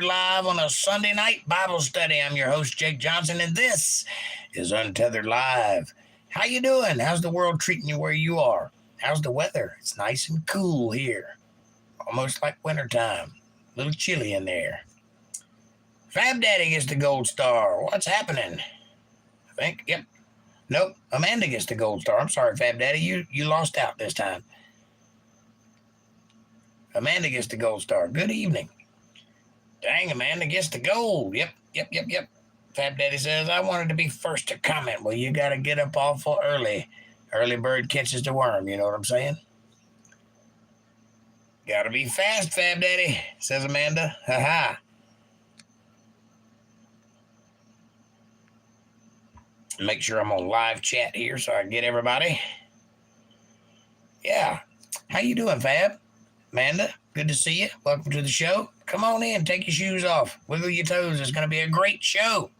Live on a Sunday night Bible study. I'm your host, Jake Johnson, and this is Untethered Live. How you doing? How's the world treating you where you are? How's the weather? It's nice and cool here. Almost like wintertime. A little chilly in there. Fab Daddy gets the gold star. What's happening? I think, yep. Nope, Amanda gets the gold star. I'm sorry, Fab Daddy, you lost out this time. Amanda gets the gold star. Good evening. Dang, Amanda gets the gold. Yep. Fab Daddy says, I wanted to be first to comment. Well, you got to get up awful early. Early bird catches the worm, you know what I'm saying? Got to be fast, Fab Daddy, says Amanda. Ha-ha. Make sure I'm on live chat here so I get everybody. Yeah. How you doing, Fab? Amanda, good to see you. Welcome to the show. Come on in. Take your shoes off. Wiggle your toes. It's going to be a great show.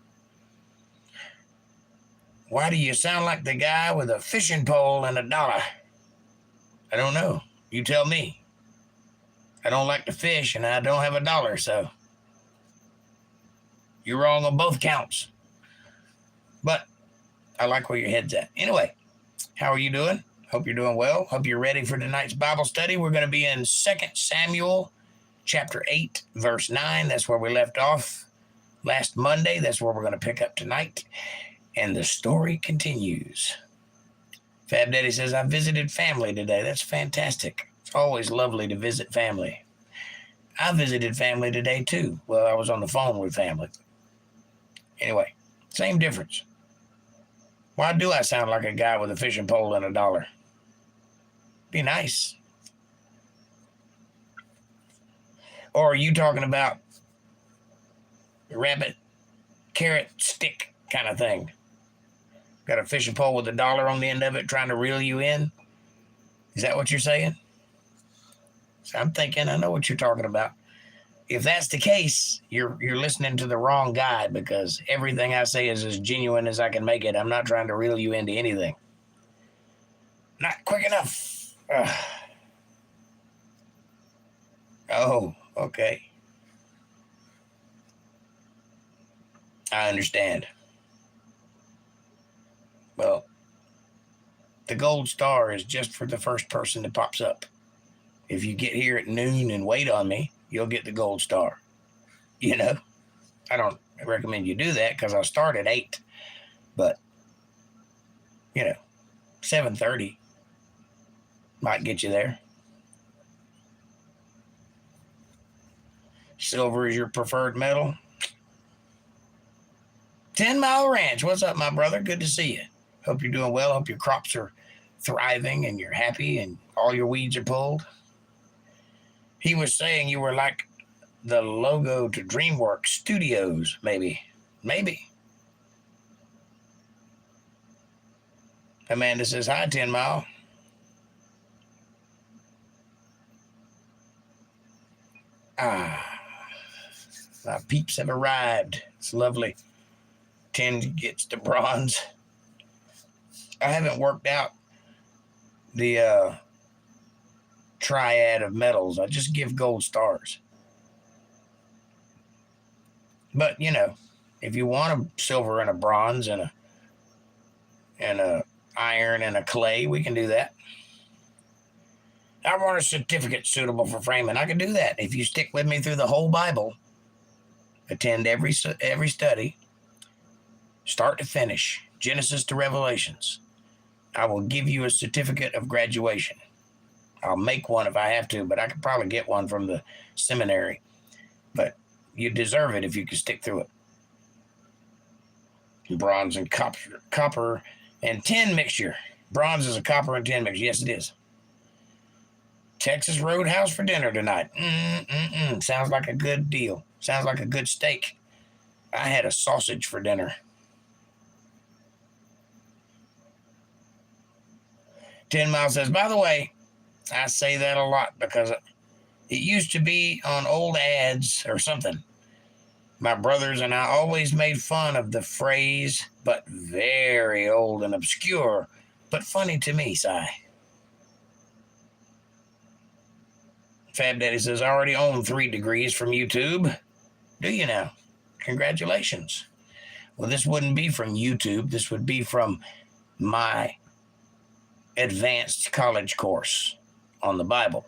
Why do you sound like the guy with a fishing pole and $1? I don't know. You tell me. I don't like to fish and I don't have $1, so you're wrong on both counts. But I like where your head's at. Anyway, how are you doing? Hope you're doing well. Hope you're ready for tonight's Bible study. We're going to be in 2 Samuel chapter 8, verse 9. That's where we left off last Monday. That's where we're going to pick up tonight. And the story continues. Fab Daddy says, I visited family today. That's fantastic. It's always lovely to visit family. I visited family today too. Well, I was on the phone with family. Anyway, same difference. Why do I sound like a guy with a fishing pole and $1? Be nice. Or are you talking about rabbit, carrot, stick kind of thing? Got a fishing pole with $1 on the end of it trying to reel you in? Is that what you're saying? So I'm thinking, I know what you're talking about. If that's the case, you're listening to the wrong guy, because everything I say is as genuine as I can make it. I'm not trying to reel you into anything. Not quick enough. Oh, okay. I understand. Well, the gold star is just for the first person that pops up. If you get here at noon and wait on me, you'll get the gold star. You know, I don't recommend you do that because I'll start at 8. But, 7:30 might get you there. Silver is your preferred metal. 10 Mile Ranch. What's up, my brother? Good to see you. Hope you're doing well. Hope your crops are thriving and you're happy and all your weeds are pulled. He was saying you were like the logo to DreamWorks Studios, maybe. Maybe. Amanda says, hi, 10 Mile. My peeps have arrived. It's lovely. 10 gets the bronze. I haven't worked out the triad of metals. I just give gold stars. But, if you want a silver and a bronze and a iron and a clay, we can do that. I want a certificate suitable for framing. I can do that. If you stick with me through the whole Bible, attend every study, start to finish, Genesis to Revelations, I will give you a certificate of graduation. I'll make one if I have to, but I could probably get one from the seminary. But you deserve it if you can stick through it. Bronze and copper and tin mixture. Bronze is a copper and tin mixture. Yes, it is. Texas Roadhouse for dinner tonight. Sounds like a good deal. Sounds like a good steak. I had a sausage for dinner. 10 Mile says, by the way, I say that a lot because it used to be on old ads or something. My brothers and I always made fun of the phrase, but very old and obscure, but funny to me, sigh. Fab Daddy says, I already own 3 degrees from YouTube. Do you now? Congratulations. Well, this wouldn't be from YouTube. This would be from my advanced college course on the Bible.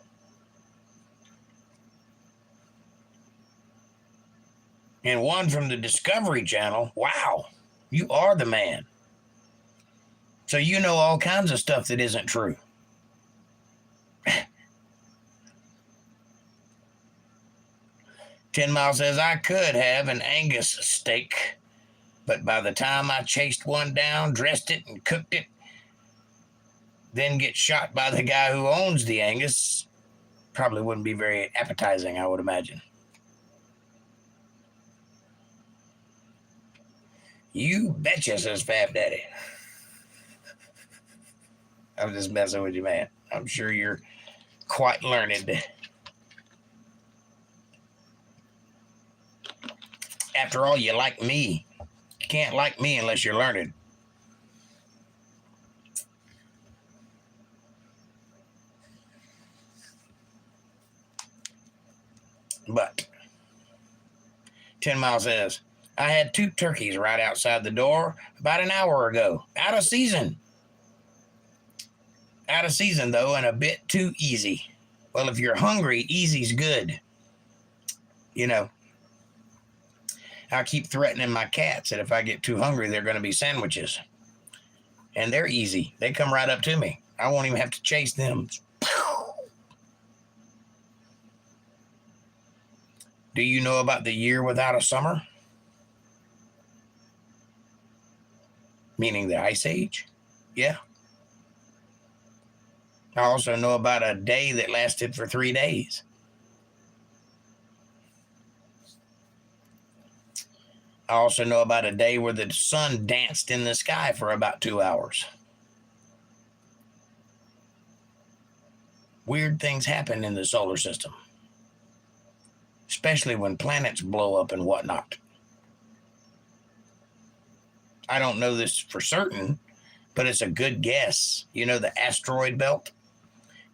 And one from the Discovery Channel. Wow, you are the man. So you know all kinds of stuff that isn't true. 10 Mile says, I could have an Angus steak, but by the time I chased one down, dressed it, and cooked it, then get shot by the guy who owns the Angus, probably wouldn't be very appetizing, I would imagine. You betcha, says Fab Daddy. I'm just messing with you, man. I'm sure you're quite learned. After all, you like me. You can't like me unless you're learned. But 10 Mile says, I had 2 turkeys right outside the door about an hour ago. Out of season. Out of season, though, and a bit too easy. Well, if you're hungry, easy's good. You know, I keep threatening my cats that if I get too hungry, they're going to be sandwiches. And they're easy. They come right up to me. I won't even have to chase them. Do you know about the year without a summer? Meaning the Ice Age? Yeah. I also know about a day that lasted for 3 days. I also know about a day where the sun danced in the sky for about 2 hours. Weird things happen in the solar system, especially when planets blow up and whatnot. I don't know this for certain, but it's a good guess. You know the asteroid belt?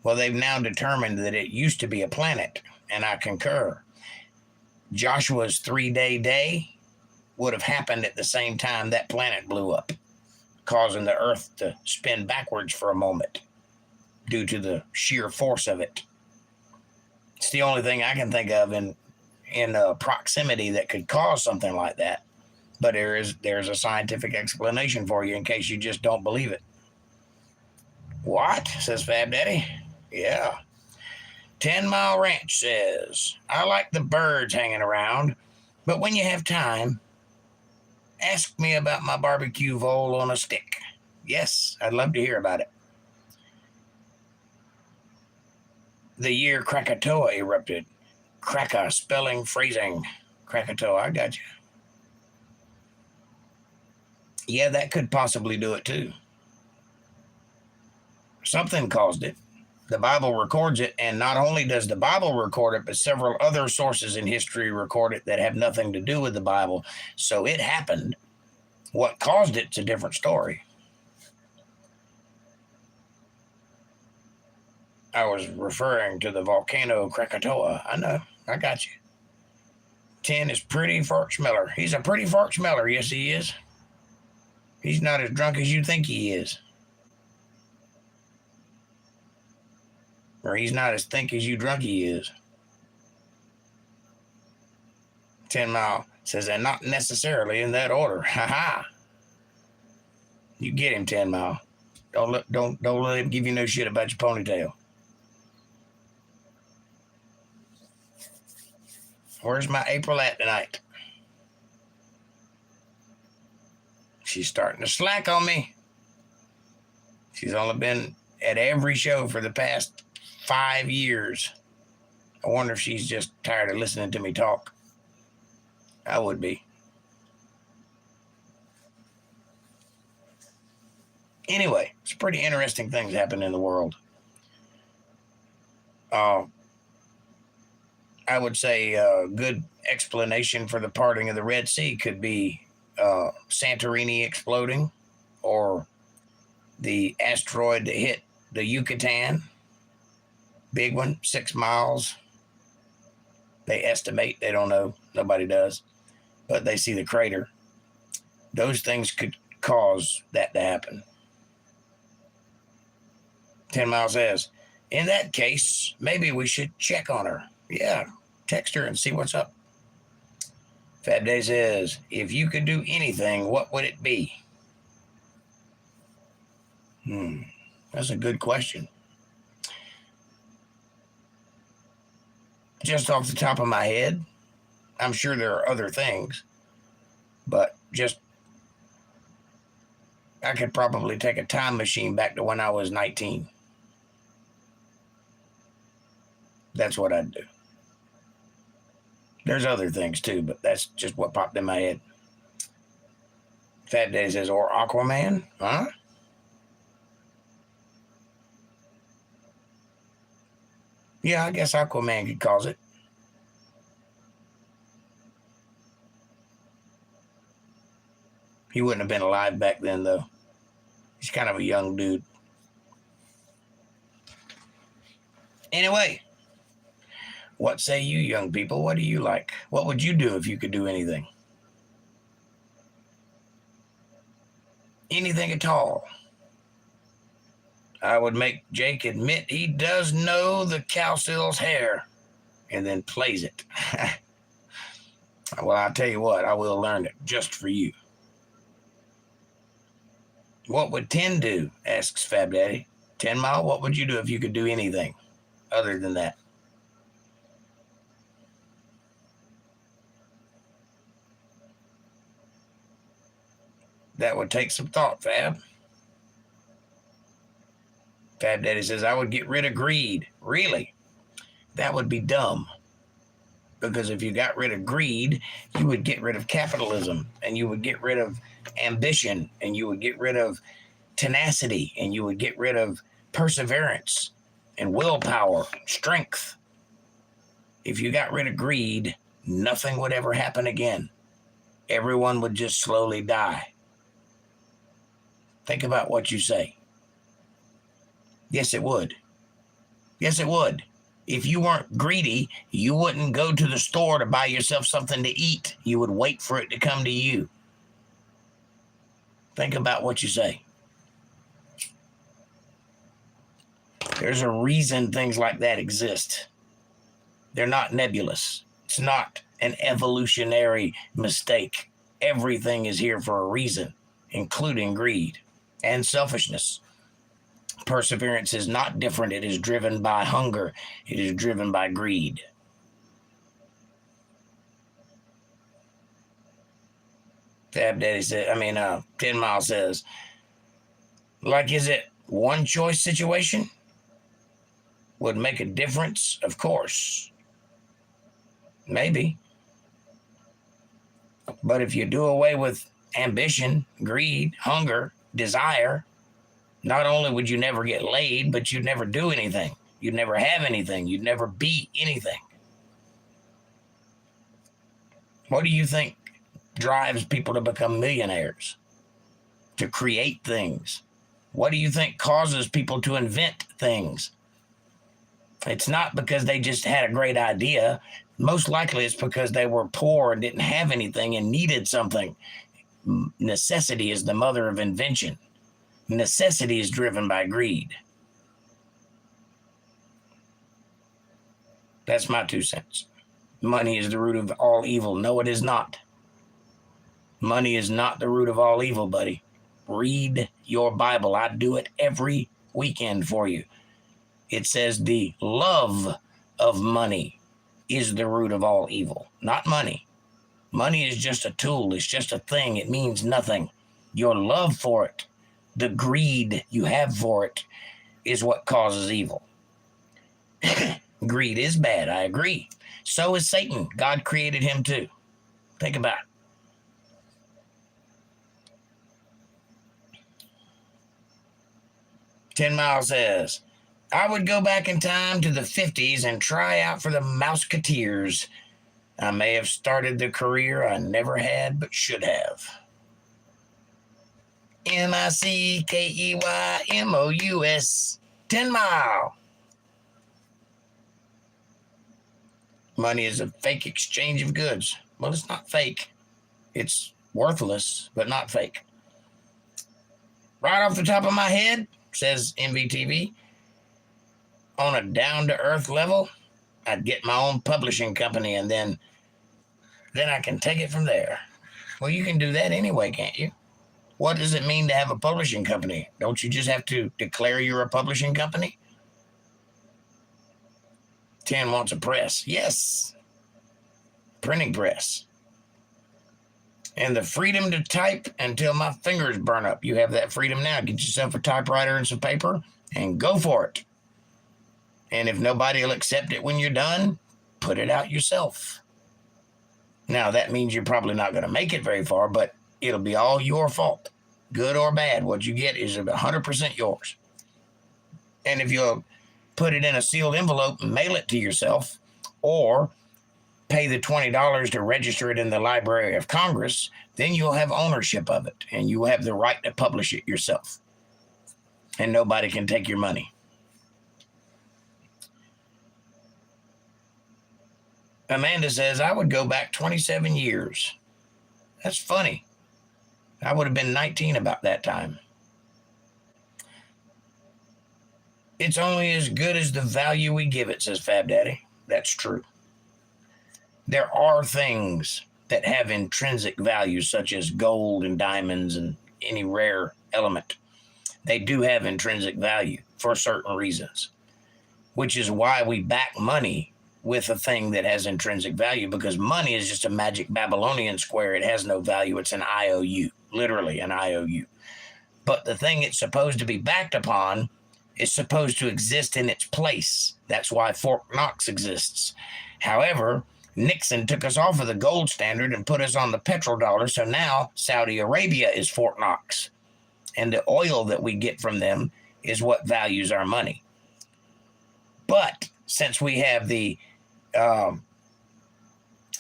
Well, they've now determined that it used to be a planet, and I concur. Joshua's 3-day day would have happened at the same time that planet blew up, causing the Earth to spin backwards for a moment due to the sheer force of it. It's the only thing I can think of in proximity that could cause something like that. But there's a scientific explanation for you in case you just don't believe it. What? Says Fab Daddy. Yeah. 10 Mile Ranch says, I like the birds hanging around, but when you have time, ask me about my barbecue vole on a stick. Yes, I'd love to hear about it. The year Krakatoa erupted. Kraka, spelling, phrasing. Krakatoa, I got you. Yeah, that could possibly do it too. Something caused it. The Bible records it, and not only does the Bible record it, but several other sources in history record it that have nothing to do with the Bible. So it happened. What caused it's a different story. I was referring to the volcano Krakatoa. I know. I got you. 10 is pretty fart smeller. He's a pretty fart smeller. Yes, he is. He's not as drunk as you think he is. Or he's not as think as you drunk he is. 10 Mile says, and not necessarily in that order. Ha ha. You get him, 10 Mile. Don't let him give you no shit about your ponytail. Where's my April at tonight? She's starting to slack on me. She's only been at every show for the past 5 years. I wonder if she's just tired of listening to me talk. I would be. Anyway, some pretty interesting things happen in the world. I would say a good explanation for the parting of the Red Sea could be Santorini exploding, or the asteroid that hit the Yucatan. Big one, 6 miles. They estimate. They don't know. Nobody does. But they see the crater. Those things could cause that to happen. 10 Mile says, in that case, maybe we should check on her. Yeah, text her and see what's up. Fab Day says, if you could do anything, what would it be? That's a good question. Just off the top of my head, I'm sure there are other things, but I could probably take a time machine back to when I was 19. That's what I'd do. There's other things too, but that's just what popped in my head. Fat Day says, or Aquaman? Huh? Yeah, I guess Aquaman could cause it. He wouldn't have been alive back then, though. He's kind of a young dude. Anyway, what say you, young people? What do you like? What would you do if you could do anything? Anything at all. I would make Jake admit he does know the cowsill's hair and then plays it. Well, I'll tell you what, I will learn it just for you. What would 10 do? Asks Fab Daddy. 10 Mile, what would you do if you could do anything other than that? That would take some thought, Fab. Fab Daddy says, I would get rid of greed. Really? That would be dumb. Because if you got rid of greed, you would get rid of capitalism, and you would get rid of ambition, and you would get rid of tenacity, and you would get rid of perseverance and willpower, strength. If you got rid of greed, nothing would ever happen again. Everyone would just slowly die. Think about what you say. Yes, it would. Yes, it would. If you weren't greedy, you wouldn't go to the store to buy yourself something to eat. You would wait for it to come to you. Think about what you say. There's a reason things like that exist. They're not nebulous. It's not an evolutionary mistake. Everything is here for a reason, including greed and selfishness. Perseverance is not different. It is driven by hunger. It is driven by greed. Fab Daddy said, 10 Mile says, like, is it one choice situation? Would make a difference? Of course. Maybe. But if you do away with ambition, greed, hunger, desire, not only would you never get laid, but you'd never do anything. You'd never have anything. You'd never be anything. What do you think drives people to become millionaires? To create things? What do you think causes people to invent things? It's not because they just had a great idea. Most likely it's because they were poor and didn't have anything and needed something. Necessity is the mother of invention. Necessity is driven by greed. That's my 2 cents. Money is the root of all evil. No, it is not. Money is not the root of all evil, buddy. Read your Bible. I do it every weekend for you. It says the love of money is the root of all evil, not money. Money is just a tool. It's just a thing. It means nothing. Your love for it, the greed you have for it, is what causes evil. Greed is bad, I agree. So is Satan. God created him too. Think about it. Ten Mile says, I would go back in time to the 50s and try out for the Mouseketeers. I may have started the career I never had but should have. Mickeymous. 10 Mile. Money is a fake exchange of goods. Well, it's not fake. It's worthless, but not fake. Right off the top of my head, says MVTV, on a down-to-earth level, I'd get my own publishing company, and then I can take it from there. Well, you can do that anyway, can't you? What does it mean to have a publishing company? Don't you just have to declare you're a publishing company? 10 wants a press. Yes. Printing press. And the freedom to type until my fingers burn up. You have that freedom now. Get yourself a typewriter and some paper and go for it. And if nobody will accept it when you're done, put it out yourself. Now, that means you're probably not going to make it very far, but it'll be all your fault. Good or bad, what you get is 100% yours. And if you'll put it in a sealed envelope and mail it to yourself, or pay the $20 to register it in the Library of Congress, then you'll have ownership of it, and you have the right to publish it yourself. And nobody can take your money. Amanda says, I would go back 27 years. That's funny. I would have been 19 about that time. It's only as good as the value we give it, says Fab Daddy. That's true. There are things that have intrinsic value, such as gold and diamonds and any rare element. They do have intrinsic value for certain reasons, which is why we back money with a thing that has intrinsic value, because money is just a magic Babylonian square. It has no value. It's an IOU, literally an IOU. But the thing it's supposed to be backed upon is supposed to exist in its place. That's why Fort Knox exists. However, Nixon took us off of the gold standard and put us on the petrodollar, so now Saudi Arabia is Fort Knox. And the oil that we get from them is what values our money. But since we have the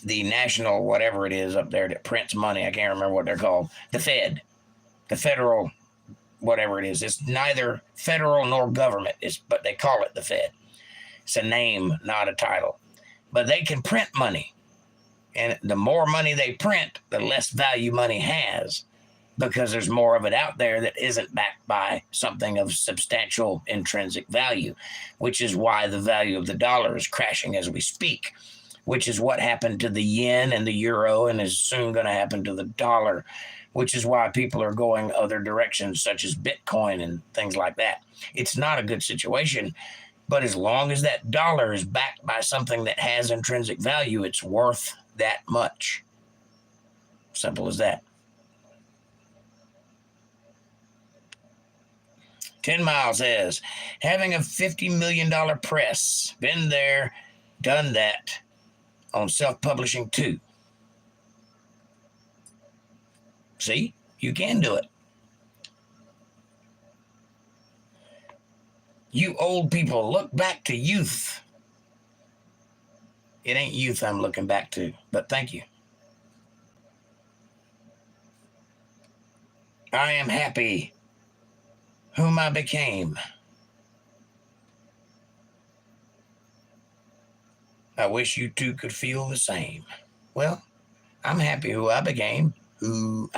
national, whatever it is up there that prints money, I can't remember what they're called, the Fed, the federal, whatever it is. It's neither federal nor government, but they call it the Fed. It's a name, not a title. But they can print money. And the more money they print, the less value money has, because there's more of it out there that isn't backed by something of substantial intrinsic value, which is why the value of the dollar is crashing as we speak, which is what happened to the yen and the euro and is soon going to happen to the dollar, which is why people are going other directions, such as Bitcoin and things like that. It's not a good situation, but as long as that dollar is backed by something that has intrinsic value, it's worth that much. Simple as that. 10 Mile says, having a $50 million press, been there, done that on self-publishing too. See, you can do it. You old people, look back to youth. It ain't youth I'm looking back to, but thank you. I am happy whom I became. I wish you two could feel the same. Well, I'm happy who I became. I'm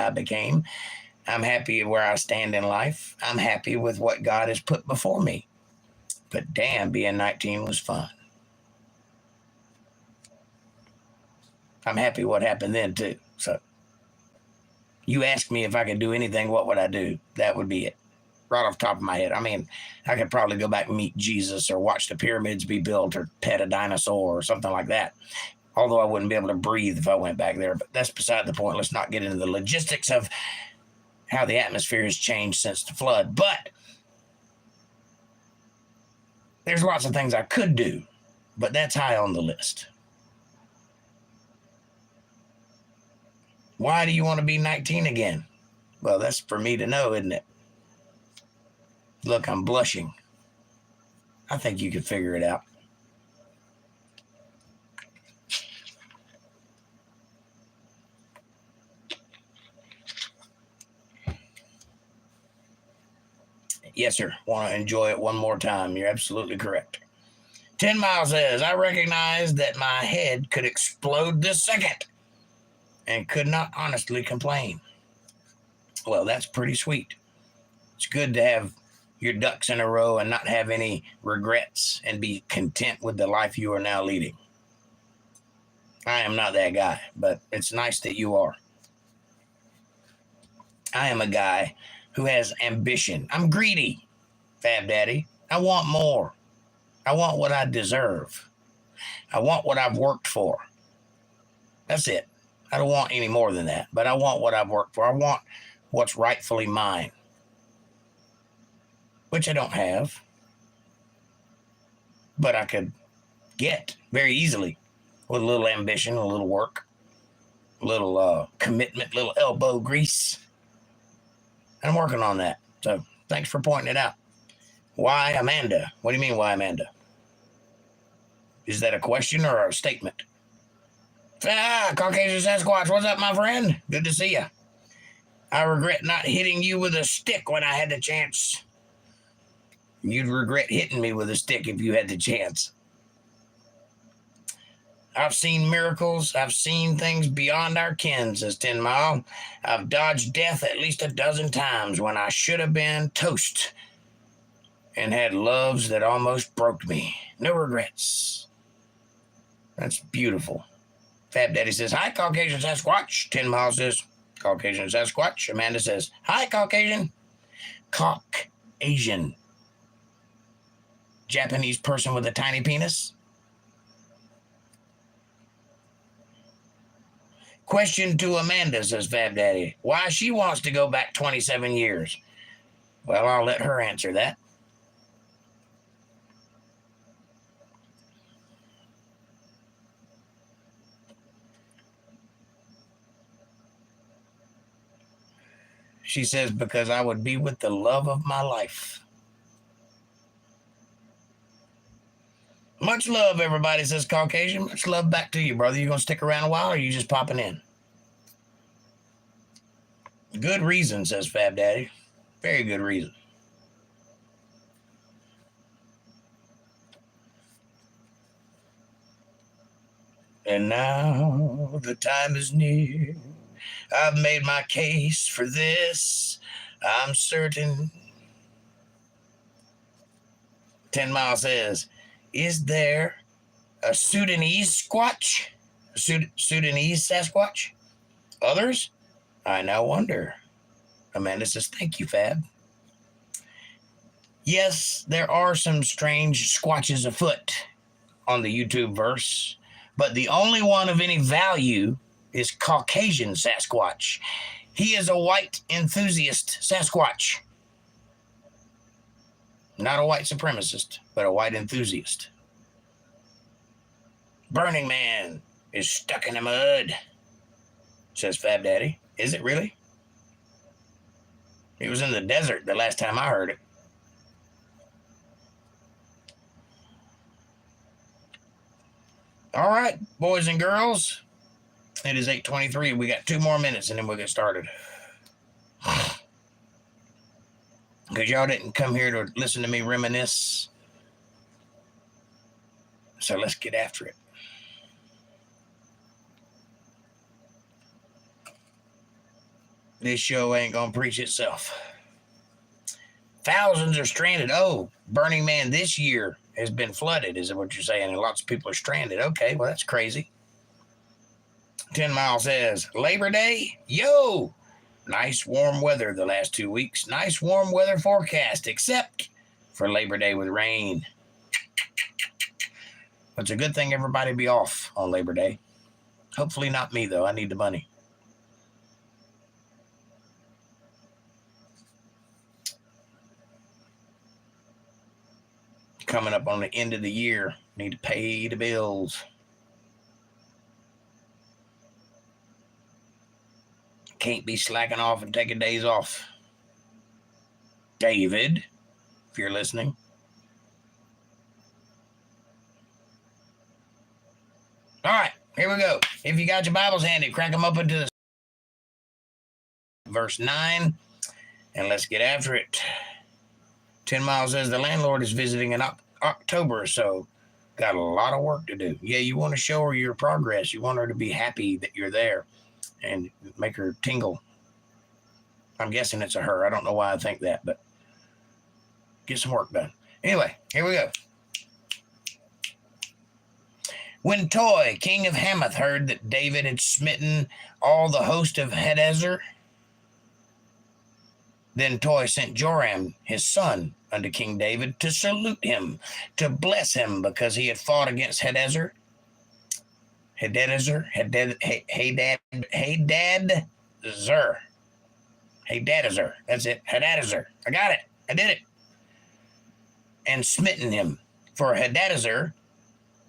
happy where I stand in life. I'm happy with what God has put before me. But damn, being 19 was fun. I'm happy what happened then too. So you ask me if I could do anything, what would I do? That would be it. Right off the top of my head. I mean, I could probably go back and meet Jesus or watch the pyramids be built or pet a dinosaur or something like that. Although I wouldn't be able to breathe if I went back there. But that's beside the point. Let's not get into the logistics of how the atmosphere has changed since the flood. But there's lots of things I could do. But that's high on the list. Why do you want to be 19 again? Well, that's for me to know, isn't it? Look, I'm blushing. I think you could figure it out. Yes, sir. Want to enjoy it one more time. You're absolutely correct. 10 Mile says, I recognize that my head could explode this second and could not honestly complain. Well, that's pretty sweet. It's good to have your ducks in a row and not have any regrets and be content with the life you are now leading. I am not that guy, but it's nice that you are. I am a guy who has ambition. I'm greedy, Fab Daddy. I want more. I want what I deserve. I want what I've worked for. That's it. I don't want any more than that, but I want what I've worked for. I want what's rightfully mine, which I don't have, but I could get very easily with a little ambition, a little work, a little commitment, a little elbow grease. And I'm working on that. So thanks for pointing it out. Why Amanda? What do you mean, why Amanda? Is that a question or a statement? Caucasian Sasquatch, what's up, my friend? Good to see you. I regret not hitting you with a stick when I had the chance. You'd regret hitting me with a stick if you had the chance. I've seen miracles. I've seen things beyond our ken, says 10 Mile. I've dodged death at least a dozen times when I should have been toast and had loves that almost broke me. No regrets. That's beautiful. Fab Daddy says, hi, Caucasian Sasquatch. 10 Mile says, Caucasian Sasquatch. Amanda says, hi, Caucasian. Caucasian. Japanese person with a tiny penis. Question to Amanda, says Fab Daddy. Why she wants to go back 27 years? Well, I'll let her answer that. She says, because I would be with the love of my life. Much love, everybody, says Caucasian. Much love back to you, brother. You going to stick around a while, or are you just popping in? Good reason, says Fab Daddy. Very good reason. And now the time is near. I've made my case for this. I'm certain. 10 Mile says, is there a Sudanese Squatch? Sudanese Sasquatch? Others? I now wonder. Amanda says, thank you, Fab. Yes, there are some strange squatches afoot on the YouTube verse, but the only one of any value is Caucasian Sasquatch. He is a white enthusiast Sasquatch. Not a white supremacist, but a white enthusiast. Burning Man is stuck in the mud, says Fab Daddy. Is it really? It was in the desert the last time I heard it. All right, boys and girls. It is 8:23. We got 2 more minutes and then we'll get started. Because y'all didn't come here to listen to me reminisce. So let's get after it. This show ain't going to preach itself. Thousands are stranded. Oh, Burning Man this year has been flooded, is what you're saying? And lots of people are stranded. Okay, well, that's crazy. 10 Mile says, Labor Day? Yo! Nice warm weather the last 2 weeks. Nice warm weather forecast, except for Labor Day with rain. It's a good thing everybody be off on Labor Day. Hopefully not me, though. I need the money. Coming up on the end of the year. Need to pay the bills. Can't be slacking off and taking days off. David, if you're listening. All right, here we go. If you got your Bibles handy, crack them up into verse 9, and let's get after it. 10 Mile says the landlord is visiting in October or so. got a lot of work to do. Yeah, you want to show her your progress. You want her to be happy that you're there and make her tingle. I'm guessing it's a her. I don't know why I think that, but get some work done. Anyway, here we go. When Toi, king of Hamath, heard that David had smitten all the host of Hadazer, then Toi sent Joram, his son, unto King David to salute him, to bless him, because he had fought against Hadazer. Hadazer. That's it. Hadazer. I got it. I did it. And smitten him. For Hadazer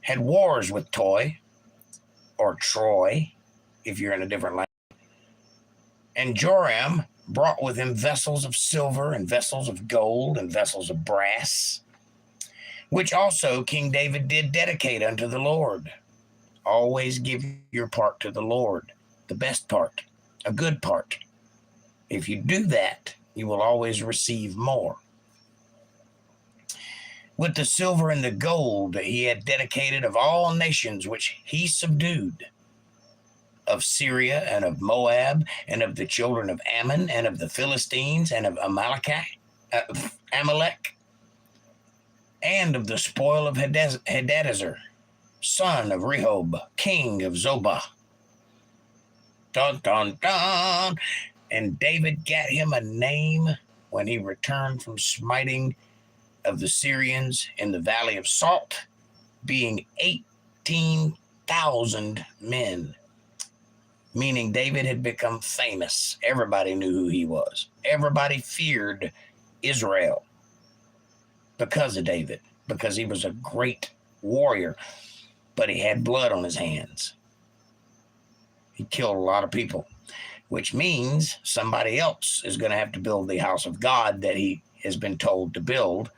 had wars with Toi, or Troy, if you're in a different language. And Joram brought with him vessels of silver and vessels of gold and vessels of brass, which also King David did dedicate unto the Lord. Always give your part to the Lord, the best part, a good part. If you do that, you will always receive more. With the silver and the gold that he had dedicated of all nations which he subdued, of Syria and of Moab and of the children of Ammon and of the Philistines and of Amalek, and of the spoil of Hadadezer, son of Rehob, king of Zobah. Dun, dun, dun. And David gat him a name when he returned from smiting of the Syrians in the valley of Salt, being 18,000 men. Meaning David had become famous. Everybody knew who he was. Everybody feared Israel because of David, because he was a great warrior, but he had blood on his hands. He killed a lot of people, which means somebody else is going to have to build the house of God that he has been told to build,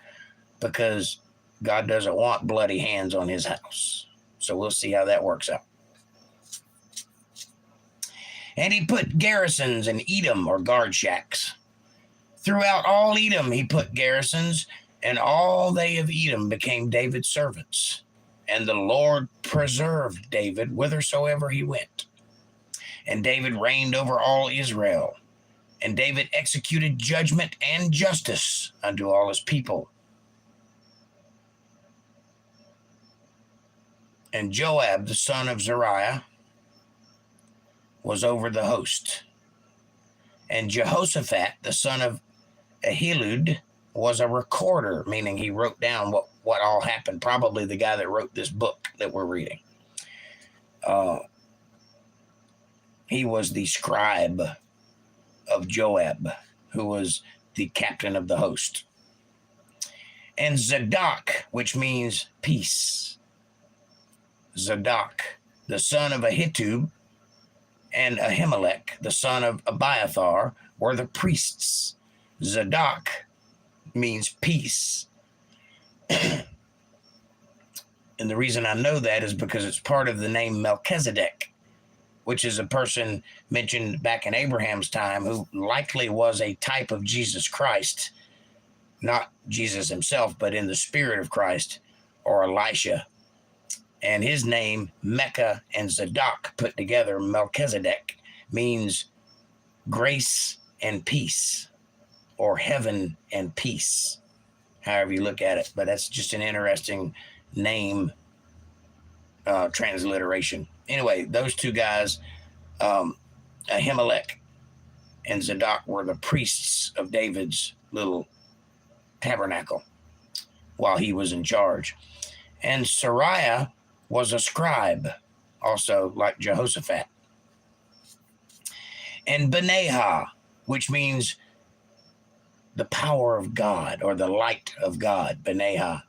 because God doesn't want bloody hands on his house. So we'll see how that works out. And he put garrisons in Edom, or guard shacks. Throughout all Edom he put garrisons, and all they of Edom became David's servants. And the Lord preserved David whithersoever he went. And David reigned over all Israel. And David executed judgment and justice unto all his people. And Joab, the son of Zeruiah, was over the host. And Jehoshaphat, the son of Ahilud, was a recorder, meaning he wrote down what all happened. Probably the guy that wrote this book that we're reading. He was the scribe of Joab, who was the captain of the host. And Zadok, which means peace. Zadok, the son of Ahitub, and Ahimelech, the son of Abiathar, were the priests. Zadok means peace. And the reason I know that is because it's part of the name Melchizedek, which is a person mentioned back in Abraham's time who likely was a type of Jesus Christ, not Jesus himself, but in the spirit of Christ, or Elisha. And his name, Mecca and Zadok put together, Melchizedek, means grace and peace, or heaven and peace, however you look at it. But that's just an interesting name transliteration. Anyway, those two guys, Ahimelech and Zadok, were the priests of David's little tabernacle while he was in charge. And Sariah was a scribe, also like Jehoshaphat. And Benaiah, which means the power of God, or the light of God. Benaiah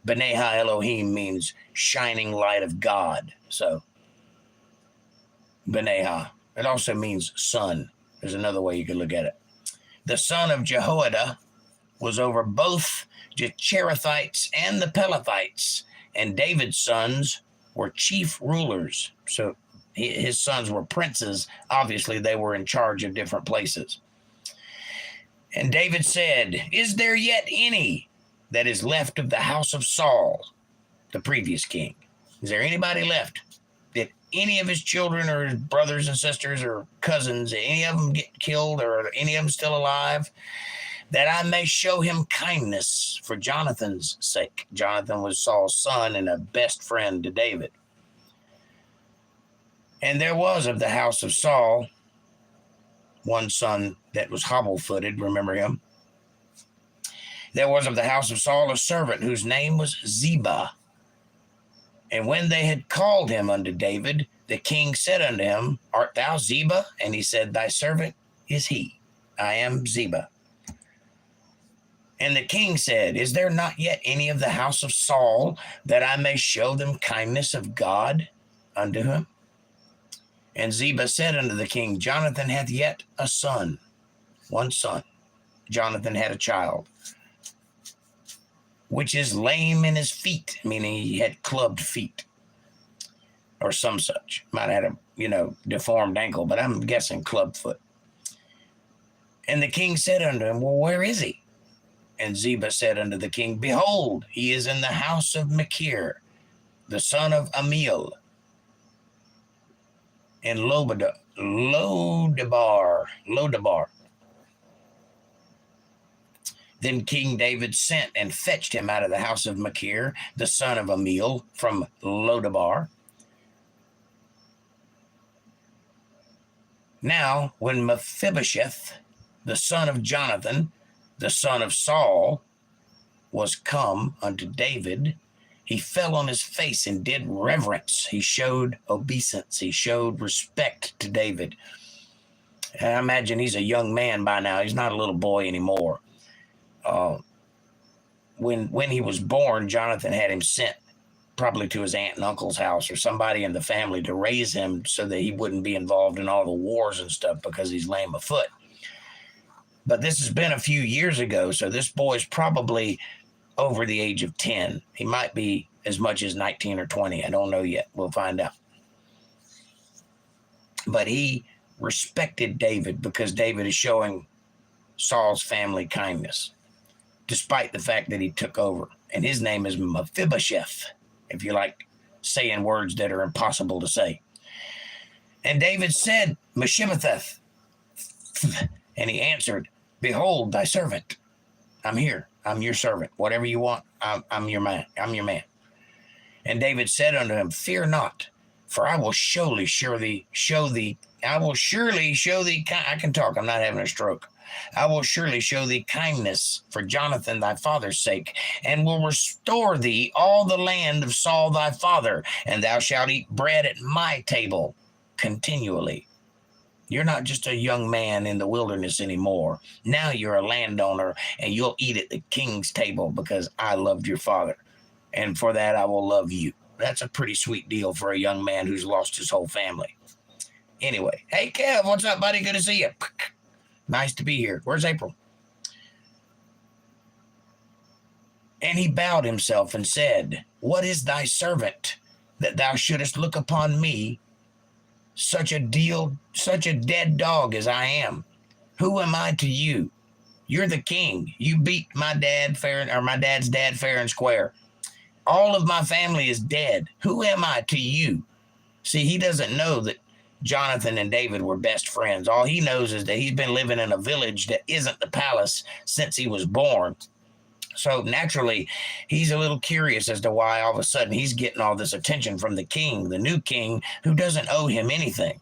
Elohim means shining light of God. So Benaiah. It also means son. There's another way you could look at it. The son of Jehoiada was over both the Cherethites and the Pelethites, and David's sons were chief rulers. So his sons were princes. Obviously, they were in charge of different places. And David said, "Is there yet any that is left of the house of Saul the previous king? Is there anybody left? Did any of his children or his brothers and sisters or cousins, any of them get killed, or are any of them still alive? That I may show him kindness for Jonathan's sake. Jonathan was Saul's son and a best friend to David. And there was of the house of Saul one son that was hobble-footed, remember him? There was of the house of Saul a servant whose name was Ziba. And when they had called him unto David, the king said unto him, Art thou Ziba? And he said, Thy servant is he. I am Ziba. And the king said, Is there not yet any of the house of Saul, that I may show them kindness of God unto him? And Ziba said unto the king, Jonathan hath yet a son, one son. Jonathan had a child, which is lame in his feet, meaning he had clubbed feet, or some such. Might have had a, deformed ankle, but I'm guessing club foot. And the king said unto him, Well, where is he? And Ziba said unto the king, Behold, he is in the house of Machir, the son of Amiel, in Lodabar. Then King David sent and fetched him out of the house of Machir, the son of Amiel, from Lodabar. Now, when Mephibosheth, the son of Jonathan, the son of Saul, was come unto David, he fell on his face and did reverence. He showed obeisance. He showed respect to David. I imagine he's a young man by now. He's not a little boy anymore. When he was born, Jonathan had him sent probably to his aunt and uncle's house or somebody in the family to raise him so that he wouldn't be involved in all the wars and stuff because he's lame of foot. But this has been a few years ago, so this boy's probably over the age of 10. He might be as much as 19 or 20. I don't know yet. We'll find out. But he respected David because David is showing Saul's family kindness, despite the fact that he took over. And his name is Mephibosheth, if you like saying words that are impossible to say. And David said, Mephibosheth. And he answered, Behold, thy servant. I'm here. I'm your servant. Whatever you want, I'm your man. I'm your man. And David said unto him, Fear not, for I will surely show thee. I will surely show thee. I can talk. I'm not having a stroke. I will surely show thee kindness for Jonathan thy father's sake, and will restore thee all the land of Saul thy father, and thou shalt eat bread at my table continually. You're not just a young man in the wilderness anymore. Now you're a landowner, and you'll eat at the king's table because I loved your father. And for that, I will love you. That's a pretty sweet deal for a young man who's lost his whole family. Anyway, hey, Kev, what's up, buddy? Good to see you. Nice to be here. Where's April? And he bowed himself and said, What is thy servant that thou shouldest look upon me, such a dead dog as I am? Who am I to you? You're the king. You beat my dad's dad fair and square. All of my family is dead. Who am I to you? See, he doesn't know that Jonathan and David were best friends. All he knows is that he's been living in a village that isn't the palace since he was born. So naturally, he's a little curious as to why all of a sudden he's getting all this attention from the king, the new king, who doesn't owe him anything.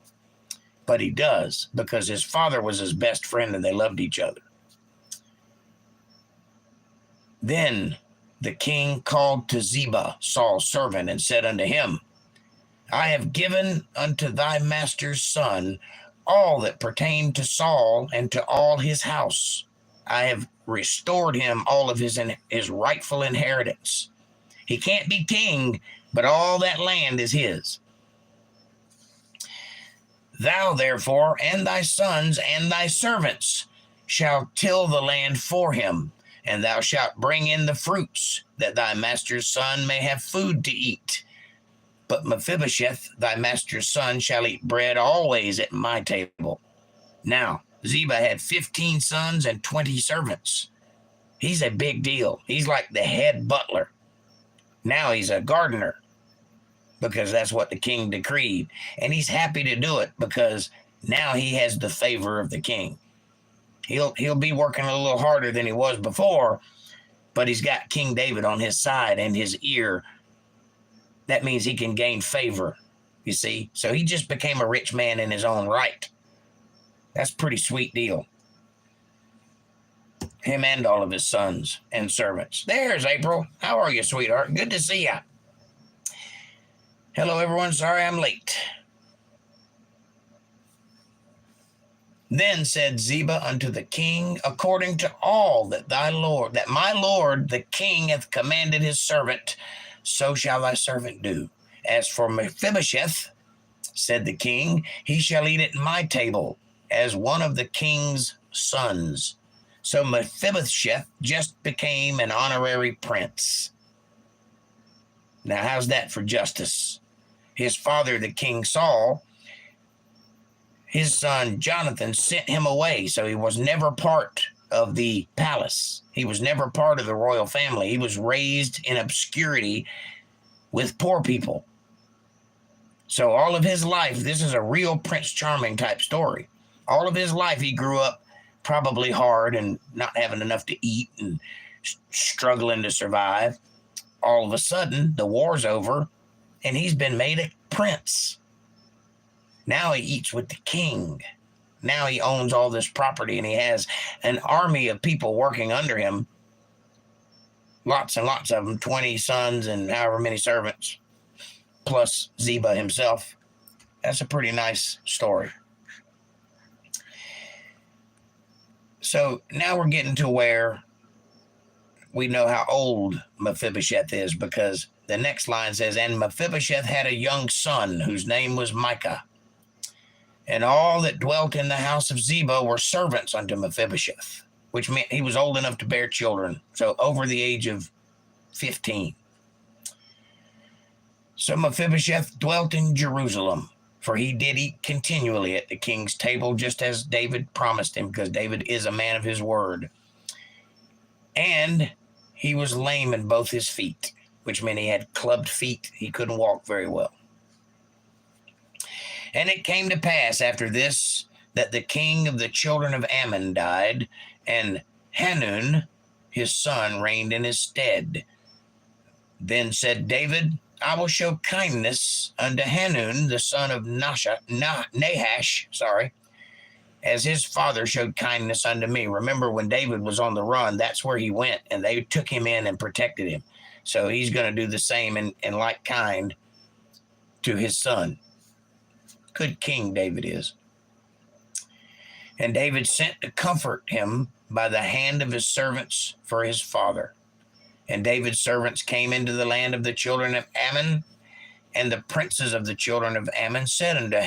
But he does, because his father was his best friend and they loved each other. Then the king called to Ziba, Saul's servant, and said unto him, I have given unto thy master's son all that pertained to Saul and to all his house. I have restored him all of his rightful inheritance. He can't be king, but all that land is his. Thou, therefore, and thy sons and thy servants shall till the land for him, and thou shalt bring in the fruits, that thy master's son may have food to eat. But Mephibosheth, thy master's son, shall eat bread always at my table. Now, Ziba had 15 sons and 20 servants. He's a big deal. He's like the head butler. Now he's a gardener because that's what the king decreed. And he's happy to do it because now he has the favor of the king. He'll be working a little harder than he was before, but he's got King David on his side and his ear. That means he can gain favor, you see. So he just became a rich man in his own right. That's a pretty sweet deal. Him and all of his sons and servants. There's April. How are you, sweetheart? Good to see ya. Hello, everyone. Sorry I'm late. Then said Ziba unto the king, according to all that my lord the king hath commanded his servant, so shall thy servant do. As for Mephibosheth, said the king, he shall eat at my table as one of the king's sons. So Mephibosheth just became an honorary prince. Now, how's that for justice? His father, the King Saul, his son Jonathan sent him away, so he was never part of the palace. He was never part of the royal family. He was raised in obscurity with poor people. So all of his life, this is a real Prince Charming type story. All of his life, he grew up probably hard and not having enough to eat and struggling to survive. All of a sudden, the war's over, and he's been made a prince. Now he eats with the king. Now he owns all this property, and he has an army of people working under him. Lots and lots of them, 20 sons and however many servants, plus Ziba himself. That's a pretty nice story. So now we're getting to where we know how old Mephibosheth is, because the next line says, and Mephibosheth had a young son whose name was Micah. And all that dwelt in the house of Ziba were servants unto Mephibosheth, which meant he was old enough to bear children, so over the age of 15. So Mephibosheth dwelt in Jerusalem, for he did eat continually at the king's table, just as David promised him, because David is a man of his word. And he was lame in both his feet, which meant he had clubbed feet. He couldn't walk very well. And it came to pass after this that the king of the children of Ammon died, and Hanun, his son, reigned in his stead. Then said David, I will show kindness unto Hanun, the son of Nahash, as his father showed kindness unto me. Remember, when David was on the run, that's where he went, and they took him in and protected him. So he's going to do the same in like kind to his son. Good king David is. And David sent to comfort him by the hand of his servants for his father. And David's servants came into the land of the children of Ammon, and the princes of the children of Ammon said unto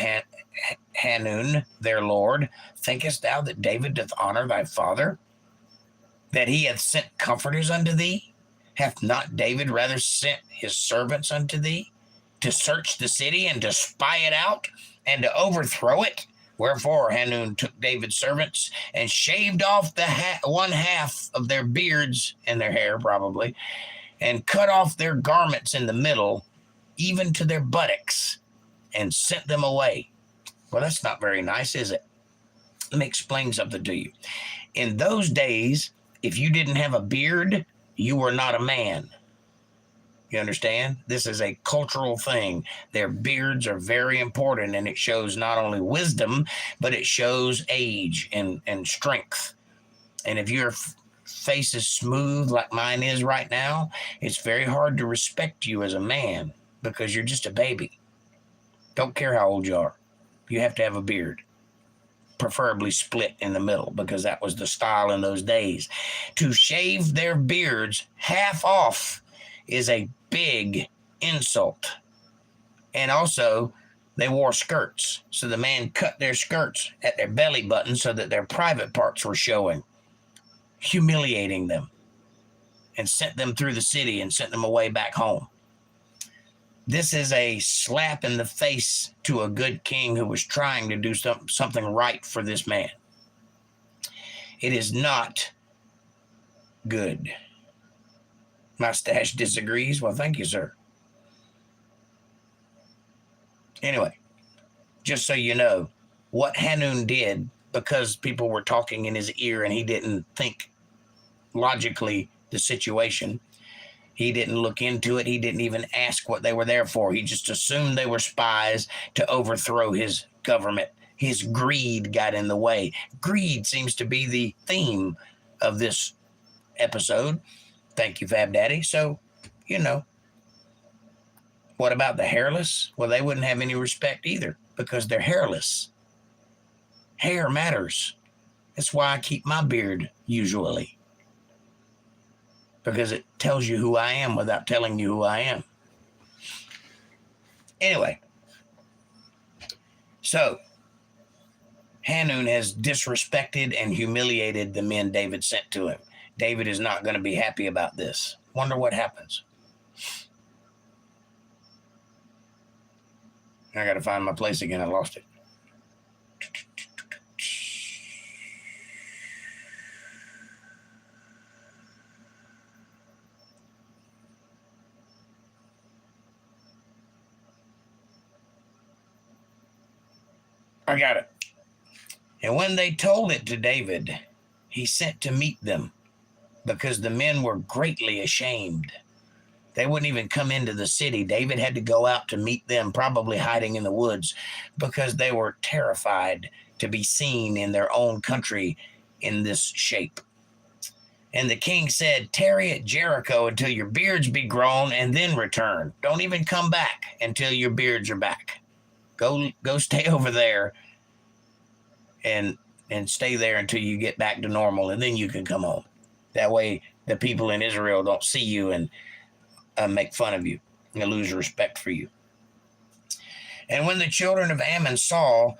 Hanun, their lord, thinkest thou that David doth honor thy father, that he hath sent comforters unto thee? Hath not David rather sent his servants unto thee, to search the city and to spy it out, and to overthrow it? Wherefore Hanun took David's servants and shaved off the one half of their beards and their hair, probably, and cut off their garments in the middle, even to their buttocks, and sent them away. Well, that's not very nice, is it? Let me explain something to you. In those days, if you didn't have a beard, you were not a man. You understand? This is a cultural thing. Their beards are very important, and it shows not only wisdom, but it shows age and strength. And if your face is smooth like mine is right now, it's very hard to respect you as a man because you're just a baby. Don't care how old you are. You have to have a beard, preferably split in the middle, because that was the style in those days. To shave their beards half off is a big insult. And also, they wore skirts. So the man cut their skirts at their belly button so that their private parts were showing, humiliating them, and sent them through the city and sent them away back home. This is a slap in the face to a good king who was trying to do something right for this man. It is not good. My stash disagrees. Well, thank you, sir. Anyway, just so you know, what Hanun did, because people were talking in his ear and he didn't think logically the situation, he didn't look into it. He didn't even ask what they were there for. He just assumed they were spies to overthrow his government. His greed got in the way. Greed seems to be the theme of this episode. Thank you, Fab Daddy. So, you know, what about the hairless? Well, they wouldn't have any respect either because they're hairless. Hair matters. That's why I keep my beard usually, because it tells you who I am without telling you who I am. Anyway, so Hanun has disrespected and humiliated the men David sent to him. David is not going to be happy about this. Wonder what happens. I got to find my place again. I lost it. I got it. And when they told it to David, he sent to meet them because the men were greatly ashamed. They wouldn't even come into the city. David had to go out to meet them, probably hiding in the woods, because they were terrified to be seen in their own country in this shape. And the king said, "Tarry at Jericho until your beards be grown and then return. Don't even come back until your beards are back. Go stay over there and stay there until you get back to normal, and then you can come home. That way the people in Israel don't see you and make fun of you and lose respect for you." And when the children of Ammon saw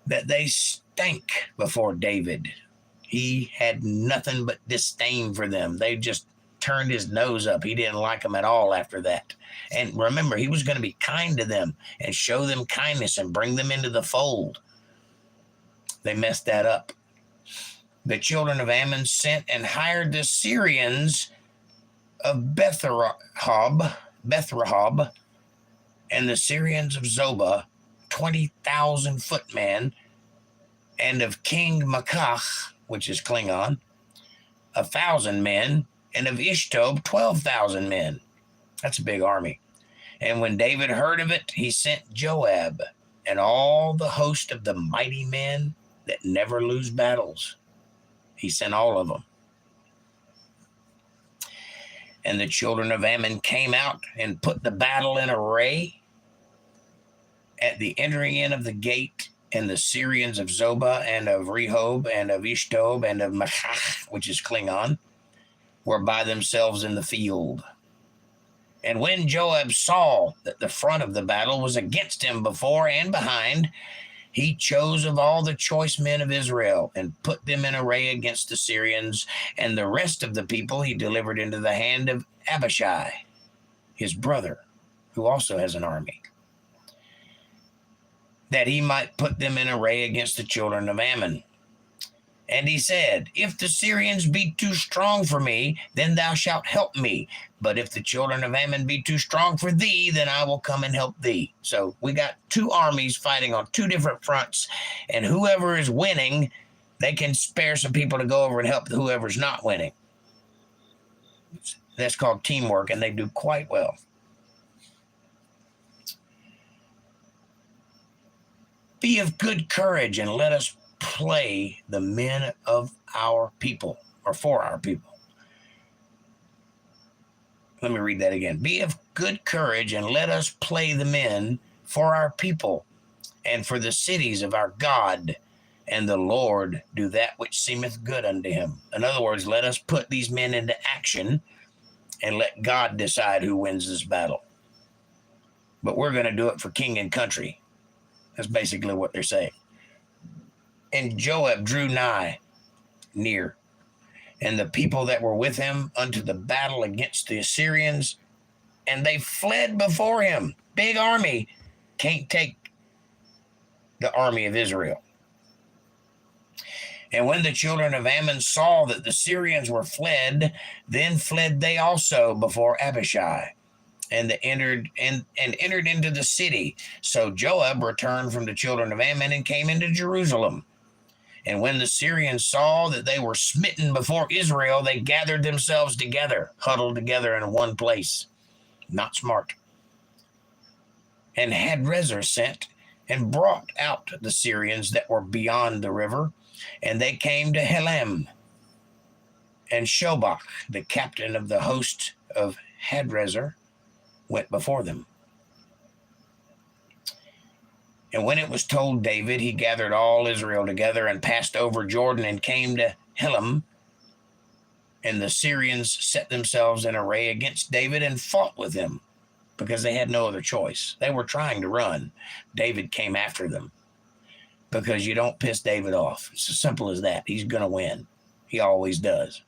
that they stank before David, he had nothing but disdain for them. They just turned his nose up. He didn't like them at all after that. And remember, he was going to be kind to them and show them kindness and bring them into the fold. They messed that up. The children of Ammon sent and hired the Syrians of Bethrahab, and the Syrians of Zobah, 20,000 footmen, and of King Makach, which is Klingon, 1,000 men, and of Ishtob, 12,000 men. That's a big army. And when David heard of it, he sent Joab and all the host of the mighty men that never lose battles. He sent all of them. And the children of Ammon came out and put the battle in array at the entering in of the gate, and the Syrians of Zobah and of Rehob and of Ishtob and of Machach, which is Klingon, were by themselves in the field. And when Joab saw that the front of the battle was against him before and behind, he chose of all the choice men of Israel and put them in array against the Syrians, and the rest of the people he delivered into the hand of Abishai, his brother, who also has an army, that he might put them in array against the children of Ammon. And he said, "If the Syrians be too strong for me, then thou shalt help me. But if the children of Ammon be too strong for thee, then I will come and help thee." So we got two armies fighting on two different fronts, and whoever is winning, they can spare some people to go over and help whoever's not winning. That's called teamwork, and they do quite well. "Be of good courage, and let us play the men of our people," or for our people. Let me read that again. "Be of good courage, and let us play the men for our people and for the cities of our God, and the Lord do that which seemeth good unto him." In other words, let us put these men into action and let God decide who wins this battle. But we're going to do it for king and country. That's basically what they're saying. And Joab drew near, and the people that were with him unto the battle against the Assyrians, and they fled before him. Big army can't take the army of Israel. And when the children of Ammon saw that the Syrians were fled, then fled they also before Abishai, and entered into the city. So Joab returned from the children of Ammon and came into Jerusalem. And when the Syrians saw that they were smitten before Israel, they gathered themselves together, huddled together in one place. Not smart. And Hadrezer sent and brought out the Syrians that were beyond the river, and they came to Helam. And Shobach, the captain of the host of Hadrezer, went before them. And when it was told David, he gathered all Israel together and passed over Jordan and came to Helam. And the Syrians set themselves in array against David and fought with him because they had no other choice. They were trying to run. David came after them because you don't piss David off. It's as simple as that. He's going to win. He always does.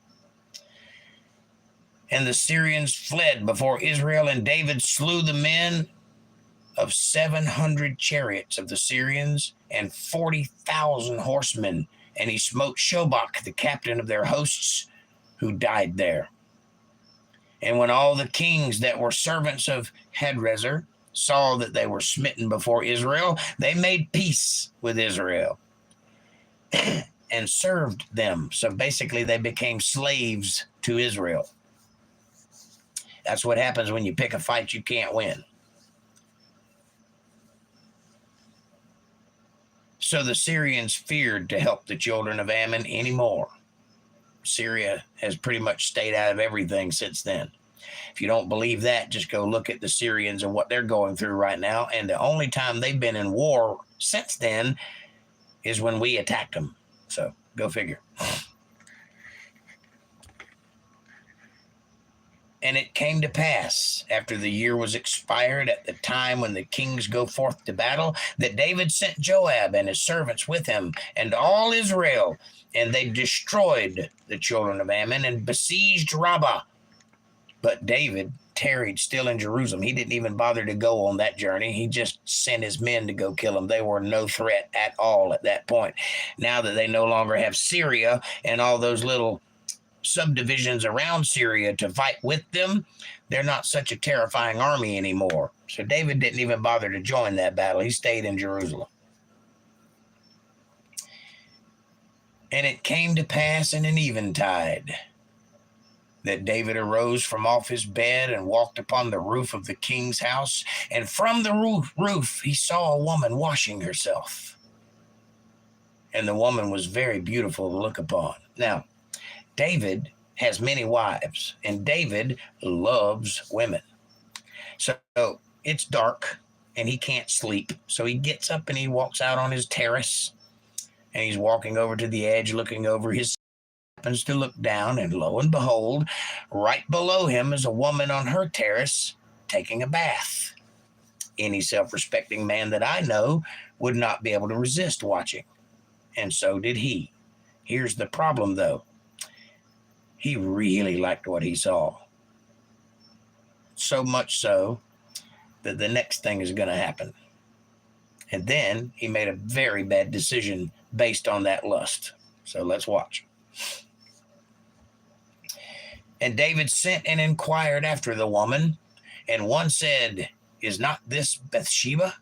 And the Syrians fled before Israel, and David slew the men of 700 chariots of the Syrians and 40,000 horsemen. And he smote Shobach, the captain of their hosts, who died there. And when all the kings that were servants of Hadrezer saw that they were smitten before Israel, they made peace with Israel and served them. So basically, they became slaves to Israel. That's what happens when you pick a fight you can't win. So the Syrians feared to help the children of Ammon anymore. Syria has pretty much stayed out of everything since then. If you don't believe that, just go look at the Syrians and what they're going through right now. And the only time they've been in war since then is when we attacked them. So go figure. And it came to pass, after the year was expired, at the time when the kings go forth to battle, that David sent Joab and his servants with him and all Israel, and they destroyed the children of Ammon and besieged Rabbah. But David tarried still in Jerusalem. He didn't even bother to go on that journey. He just sent his men to go kill them. They were no threat at all at that point. Now that they no longer have Syria and all those little subdivisions around Syria to fight with them, they're not such a terrifying army anymore. So David didn't even bother to join that battle. He stayed in Jerusalem. And it came to pass in an eventide that David arose from off his bed and walked upon the roof of the king's house, and from the roof he saw a woman washing herself. And the woman was very beautiful to look upon. Now, David has many wives, and David loves women. So it's dark, and he can't sleep. So he gets up and he walks out on his terrace, and he's walking over to the edge, looking over. His happens to look down, and lo and behold, right below him is a woman on her terrace taking a bath. Any self-respecting man that I know would not be able to resist watching, and so did he. Here's the problem, though. He really liked what he saw. So much so that the next thing is going to happen. And then he made a very bad decision based on that lust. So let's watch. And David sent and inquired after the woman. And one said, "Is not this Bathsheba,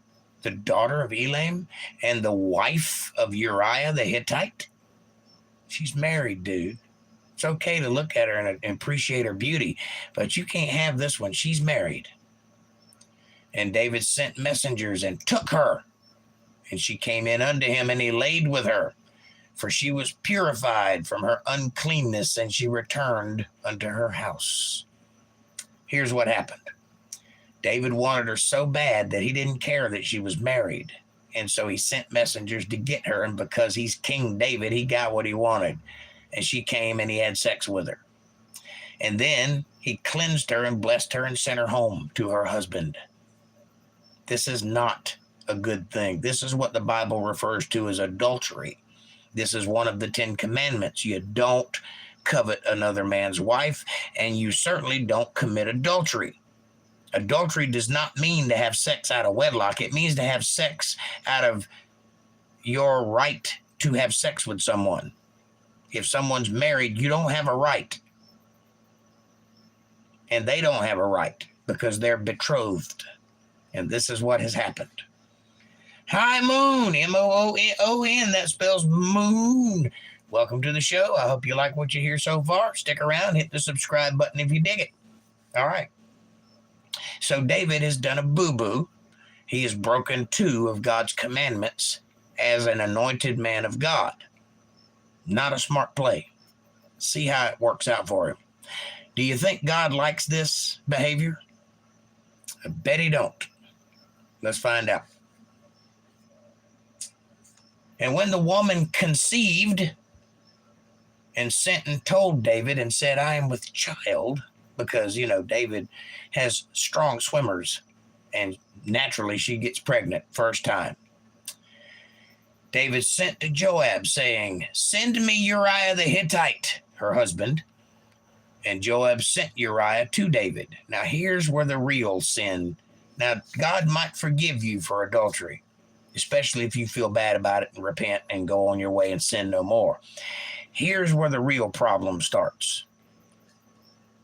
the daughter of Elam, and the wife of Uriah the Hittite?" She's married, dude. It's okay to look at her and appreciate her beauty, but you can't have this one. She's married. And David sent messengers and took her, and she came in unto him, and he laid with her, for she was purified from her uncleanness, and she returned unto her house. Here's what happened. David wanted her so bad that he didn't care that she was married, and so he sent messengers to get her, and because he's King David, he got what he wanted. And she came and he had sex with her. And then he cleansed her and blessed her and sent her home to her husband. This is not a good thing. This is what the Bible refers to as adultery. This is one of the 10 commandments. You don't covet another man's wife, and you certainly don't commit adultery. Adultery does not mean to have sex out of wedlock. It means to have sex out of your right to have sex with someone. If someone's married, you don't have a right. And they don't have a right because they're betrothed. And this is what has happened. Hi, Moon, M-O-O-N, that spells moon. Welcome to the show. I hope you like what you hear so far. Stick around, hit the subscribe button if you dig it. All right. So David has done a boo-boo. He has broken 2 of God's commandments as an anointed man of God. Not a smart play. See how it works out for him. Do you think God likes this behavior? I bet he don't. Let's find out. And when the woman conceived and sent and told David and said, I am with child, because, David has strong swimmers, and naturally she gets pregnant first time. David sent to Joab saying, send me Uriah the Hittite, her husband. And Joab sent Uriah to David. Now here's where the real sin. Now God might forgive you for adultery, especially if you feel bad about it and repent and go on your way and sin no more. Here's where the real problem starts.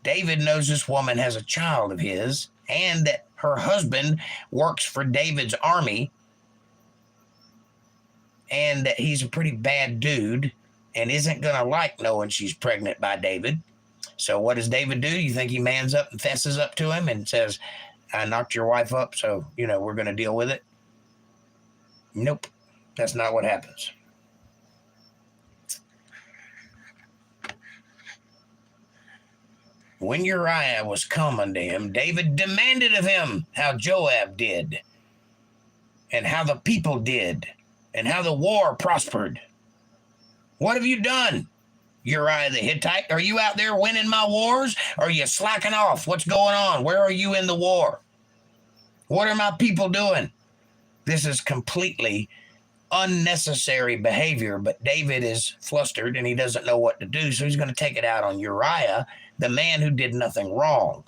David knows this woman has a child of his and that her husband works for David's army and that he's a pretty bad dude and isn't going to like knowing she's pregnant by David. So what does David do? You think he mans up and fesses up to him and says, I knocked your wife up, so, we're going to deal with it? Nope, that's not what happens. When Uriah was come unto him, David demanded of him how Joab did, and how the people did, and how the war prospered. What have you done, Uriah the Hittite? Are you out there winning my wars? Are you slacking off? What's going on? Where are you in the war? What are my people doing? This is completely unnecessary behavior, but David is flustered and he doesn't know what to do, so he's going to take it out on Uriah, the man who did nothing wrong.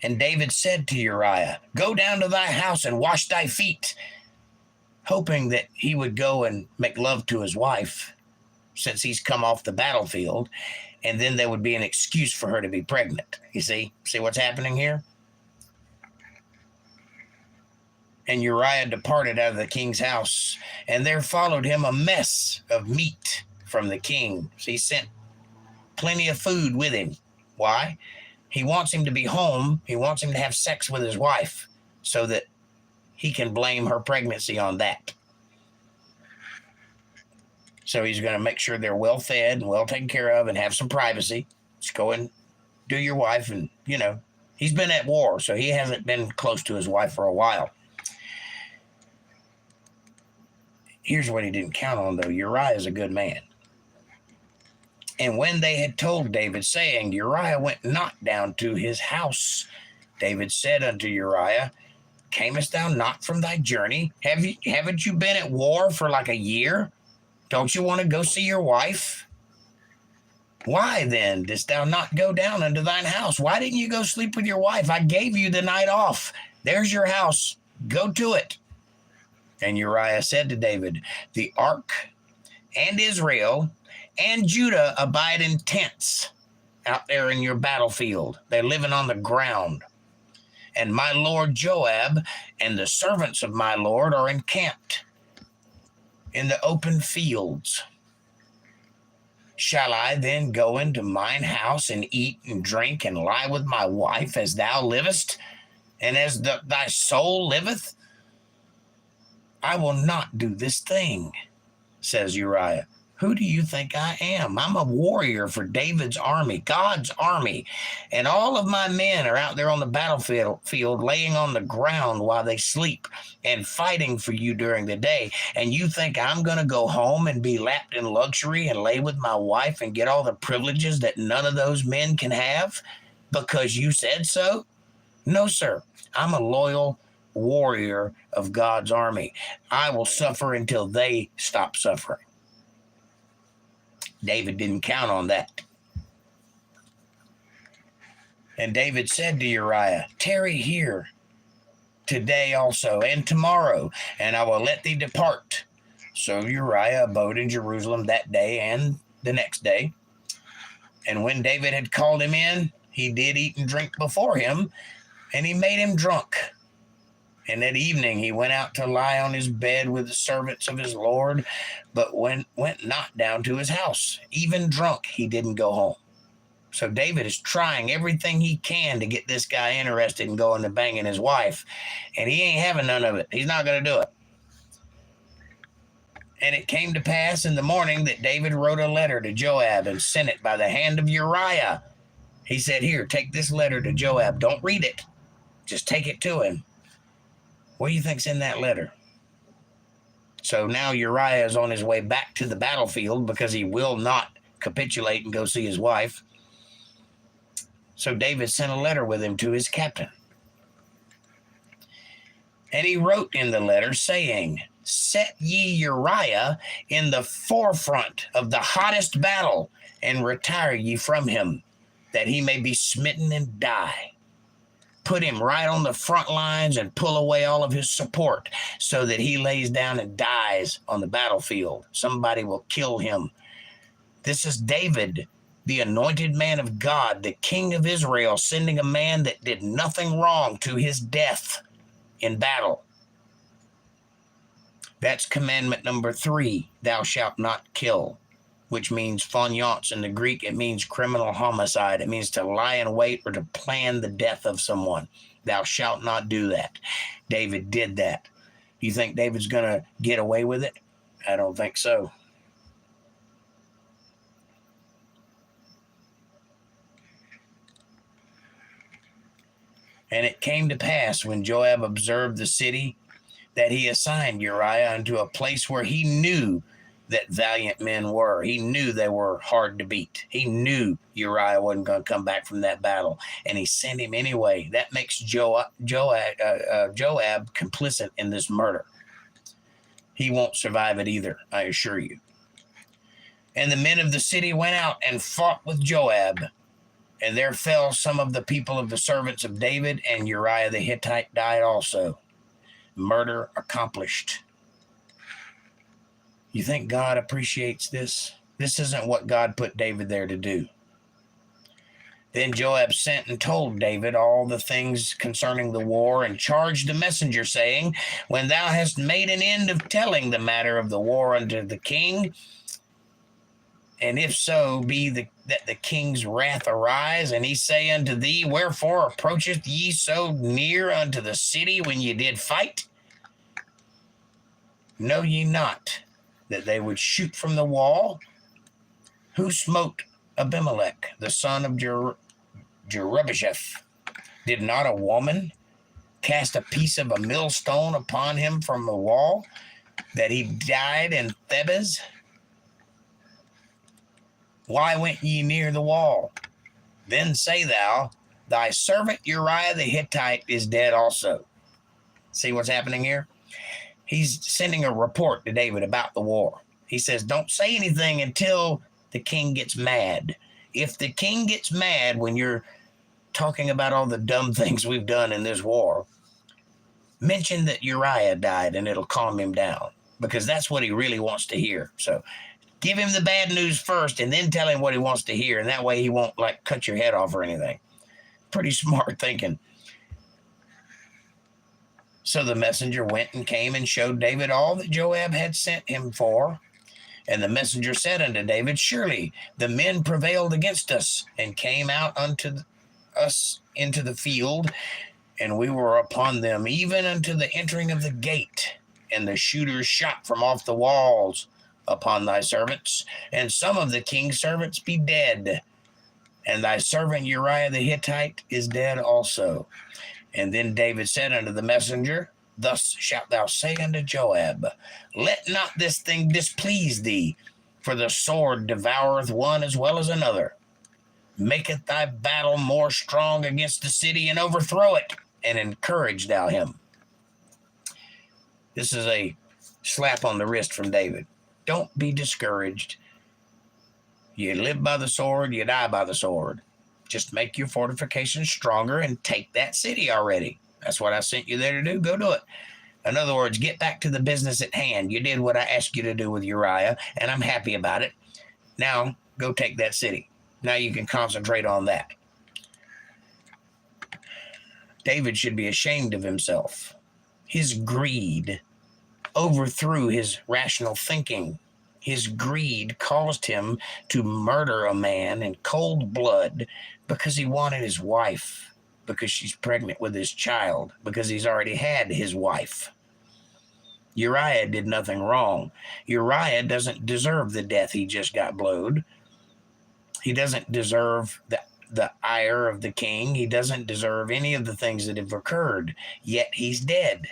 And David said to Uriah, go down to thy house and wash thy feet, hoping that he would go and make love to his wife, since he's come off the battlefield, and then there would be an excuse for her to be pregnant. You see what's happening here? And Uriah departed out of the king's house, and there followed him a mess of meat from the king. So he sent plenty of food with him. Why? He wants him to be home. He wants him to have sex with his wife so that he can blame her pregnancy on that. So he's going to make sure they're well fed and well taken care of and have some privacy. Just go and do your wife. And, he's been at war, so he hasn't been close to his wife for a while. Here's what he didn't count on, though. Uriah is a good man. And when they had told David, saying, Uriah went not down to his house, David said unto Uriah, camest thou not from thy journey? Haven't you been at war for like a year? Don't you want to go see your wife? Why then didst thou not go down unto thine house? Why didn't you go sleep with your wife? I gave you the night off. There's your house. Go to it. And Uriah said to David, the ark and Israel and Judah abide in tents out there in your battlefield. They're living on the ground. And my lord Joab and the servants of my lord are encamped in the open fields. Shall I then go into mine house and eat and drink and lie with my wife as thou livest, and as thy soul liveth? I will not do this thing, says Uriah. Who do you think I am? I'm a warrior for David's army, God's army. And all of my men are out there on the battlefield laying on the ground while they sleep and fighting for you during the day. And you think I'm going to go home and be lapped in luxury and lay with my wife and get all the privileges that none of those men can have because you said so? No, sir. I'm a loyal warrior of God's army. I will suffer until they stop suffering. David didn't count on that. And David said to Uriah, tarry here today also and tomorrow, and I will let thee depart. So Uriah abode in Jerusalem that day and the next day. And when David had called him in, he did eat and drink before him, and he made him drunk. And at evening he went out to lie on his bed with the servants of his Lord, but went not down to his house. Even drunk, he didn't go home. So David is trying everything he can to get this guy interested in going to banging his wife, and he ain't having none of it. He's not going to do it. And it came to pass in the morning that David wrote a letter to Joab and sent it by the hand of Uriah. He said, here, take this letter to Joab. Don't read it. Just take it to him. What do you think's in that letter? So now Uriah is on his way back to the battlefield because he will not capitulate and go see his wife. So David sent a letter with him to his captain. And he wrote in the letter saying, set ye Uriah in the forefront of the hottest battle, and retire ye from him, that he may be smitten and die. Put him right on the front lines and pull away all of his support, so that he lays down and dies on the battlefield. Somebody will kill him. This is David, the anointed man of God, the king of Israel, sending a man that did nothing wrong to his death in battle. That's commandment number 3, thou shalt not kill, which means fainéants in the Greek. It means criminal homicide. It means to lie in wait or to plan the death of someone. Thou shalt not do that. David did that. You think David's going to get away with it? I don't think so. And it came to pass when Joab observed the city that he assigned Uriah unto a place where he knew that valiant men were. He knew they were hard to beat. He knew Uriah wasn't going to come back from that battle, and he sent him anyway. That makes Joab complicit in this murder. He won't survive it either, I assure you. And the men of the city went out and fought with Joab, and there fell some of the people of the servants of David, and Uriah the Hittite died also. Murder accomplished. You think God appreciates this? This isn't what God put David there to do. Then Joab sent and told David all the things concerning the war, and charged the messenger, saying, when thou hast made an end of telling the matter of the war unto the king, and if so be that the king's wrath arise, and he say unto thee, wherefore approacheth ye so near unto the city when ye did fight? Know ye not that they would shoot from the wall? Who smote Abimelech, the son of Jerubbesheth? Did not a woman cast a piece of a millstone upon him from the wall, that he died in Thebez? Why went ye near the wall? Then say thou, thy servant Uriah the Hittite is dead also. See what's happening here? He's sending a report to David about the war. He says, don't say anything until the king gets mad. If the king gets mad when you're talking about all the dumb things we've done in this war, mention that Uriah died and it'll calm him down, because that's what he really wants to hear. So give him the bad news first and then tell him what he wants to hear. And that way he won't like cut your head off or anything. Pretty smart thinking. So the messenger went and came and showed David all that Joab had sent him for. And the messenger said unto David, surely the men prevailed against us and came out unto us into the field, and we were upon them even unto the entering of the gate. And the shooters shot from off the walls upon thy servants, and some of the king's servants be dead, and thy servant Uriah the Hittite is dead also. And then David said unto the messenger, thus shalt thou say unto Joab, let not this thing displease thee, for the sword devoureth one as well as another. Maketh thy battle more strong against the city, and overthrow it, and encourage thou him. This is a slap on the wrist from David. Don't be discouraged. You live by the sword, you die by the sword. Just make your fortifications stronger and take that city already. That's what I sent you there to do. Go do it. In other words, get back to the business at hand. You did what I asked you to do with Uriah, and I'm happy about it. Now, go take that city. Now you can concentrate on that. David should be ashamed of himself. His greed overthrew his rational thinking. His greed caused him to murder a man in cold blood because he wanted his wife, because she's pregnant with his child, because he's already had his wife. Uriah did nothing wrong. Uriah doesn't deserve the death he just got blowed. He doesn't deserve the ire of the king. He doesn't deserve any of the things that have occurred, yet he's dead.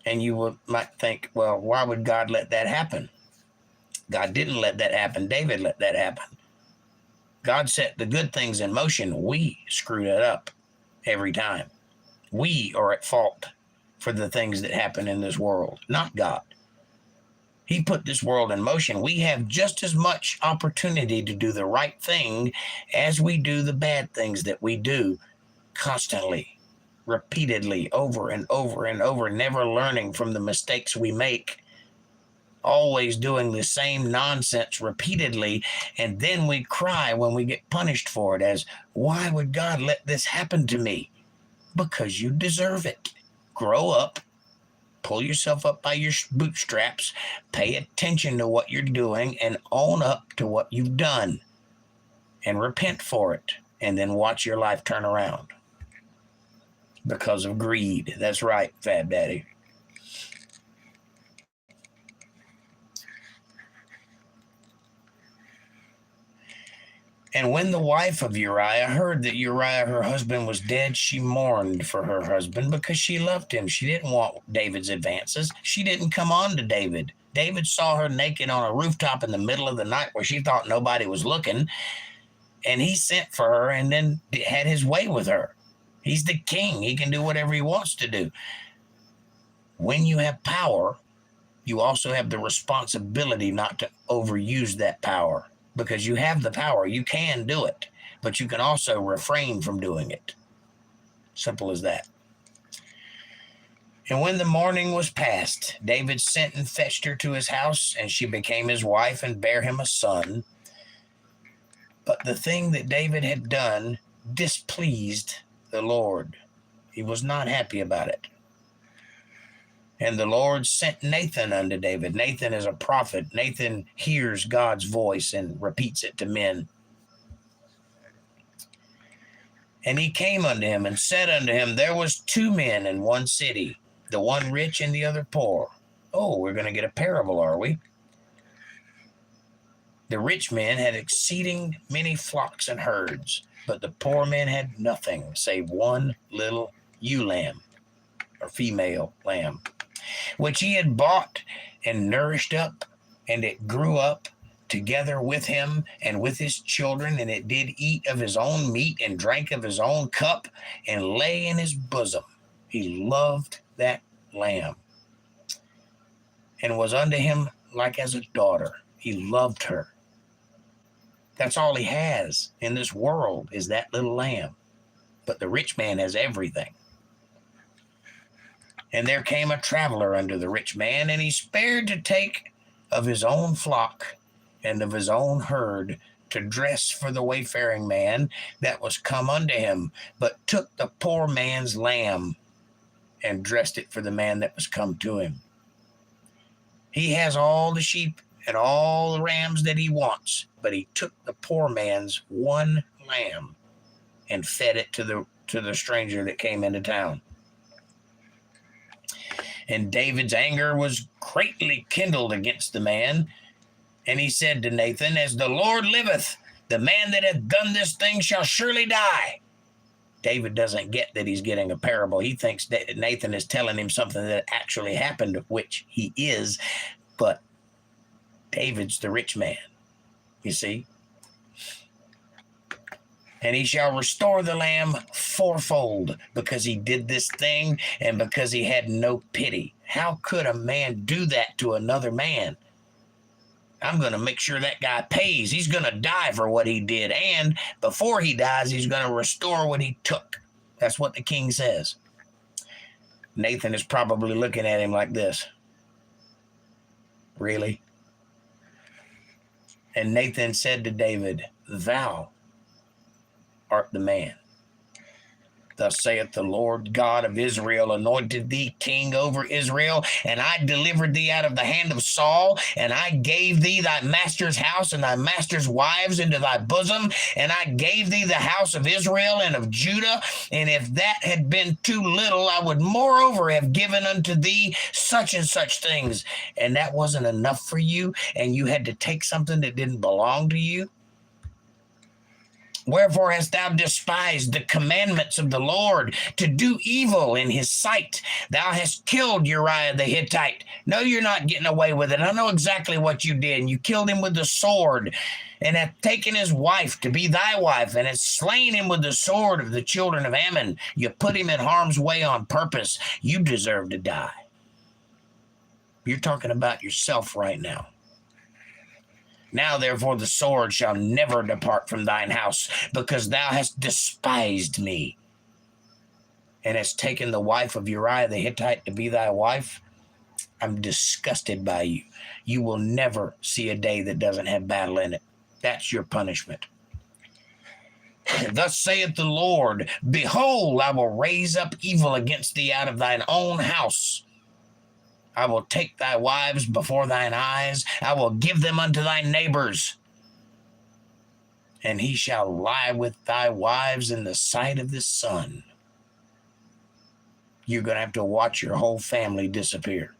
And you might think, well, why would God let that happen? God didn't let that happen. David let that happen. God set the good things in motion. We screwed it up every time. We are at fault for the things that happen in this world, not God. He put this world in motion. We have just as much opportunity to do the right thing as we do the bad things that we do constantly, repeatedly, over and over and over, never learning from the mistakes we make, always doing the same nonsense repeatedly, and then we cry when we get punished for it as, why would God let this happen to me? Because you deserve it. Grow up, pull yourself up by your bootstraps, pay attention to what you're doing, and own up to what you've done, and repent for it, and then watch your life turn around. Because of greed. That's right, Fat Daddy. And when the wife of Uriah heard that Uriah, her husband, was dead, she mourned for her husband because she loved him. She didn't want David's advances. She didn't come on to David. David saw her naked on a rooftop in the middle of the night where she thought nobody was looking, and he sent for her and then had his way with her. He's the king. He can do whatever he wants to do. When you have power, you also have the responsibility not to overuse that power. Because you have the power, you can do it, but you can also refrain from doing it. Simple as that. And when the morning was past, David sent and fetched her to his house, and she became his wife and bare him a son. But the thing that David had done displeased the Lord. He was not happy about it. And the Lord sent Nathan unto David. Nathan is a prophet. Nathan hears God's voice and repeats it to men. And he came unto him and said unto him, there was two men in one city, the one rich and the other poor. Oh, we're going to get a parable, are we? The rich man had exceeding many flocks and herds, but the poor man had nothing save one little ewe lamb, or female lamb, which he had bought and nourished up, and it grew up together with him and with his children, and it did eat of his own meat and drank of his own cup and lay in his bosom. He loved that lamb and was unto him like as a daughter. He loved her. That's all he has in this world is that little lamb. But the rich man has everything. And there came a traveler unto the rich man, and he spared to take of his own flock and of his own herd to dress for the wayfaring man that was come unto him, but took the poor man's lamb and dressed it for the man that was come to him. He has all the sheep and all the rams that he wants, but he took the poor man's one lamb and fed it to the stranger that came into town. And David's anger was greatly kindled against the man. And he said to Nathan, as the Lord liveth, the man that hath done this thing shall surely die. David doesn't get that he's getting a parable. He thinks that Nathan is telling him something that actually happened, which he is. But David's the rich man, you see. And he shall restore the lamb fourfold, because he did this thing and because he had no pity. How could a man do that to another man? I'm going to make sure that guy pays. He's going to die for what he did. And before he dies, he's going to restore what he took. That's what the king says. Nathan is probably looking at him like this. Really? And Nathan said to David, thou art the man. Thus saith the Lord God of Israel, anointed thee king over Israel, and I delivered thee out of the hand of Saul, and I gave thee thy master's house and thy master's wives into thy bosom, and I gave thee the house of Israel and of Judah, and if that had been too little, I would moreover have given unto thee such and such things. And that wasn't enough for you, and you had to take something that didn't belong to you? Wherefore hast thou despised the commandments of the Lord to do evil in his sight? Thou hast killed Uriah the Hittite. No, you're not getting away with it. I know exactly what you did. You killed him with the sword, and hast taken his wife to be thy wife, and hast slain him with the sword of the children of Ammon. You put him in harm's way on purpose. You deserve to die. You're talking about yourself right now. Now, therefore, the sword shall never depart from thine house, because thou hast despised me, and hast taken the wife of Uriah the Hittite to be thy wife. I'm disgusted by you. You will never see a day that doesn't have battle in it. That's your punishment. Thus saith the Lord, behold, I will raise up evil against thee out of thine own house. I will take thy wives before thine eyes. I will give them unto thy neighbors. And he shall lie with thy wives in the sight of the sun. You're going to have to watch your whole family disappear.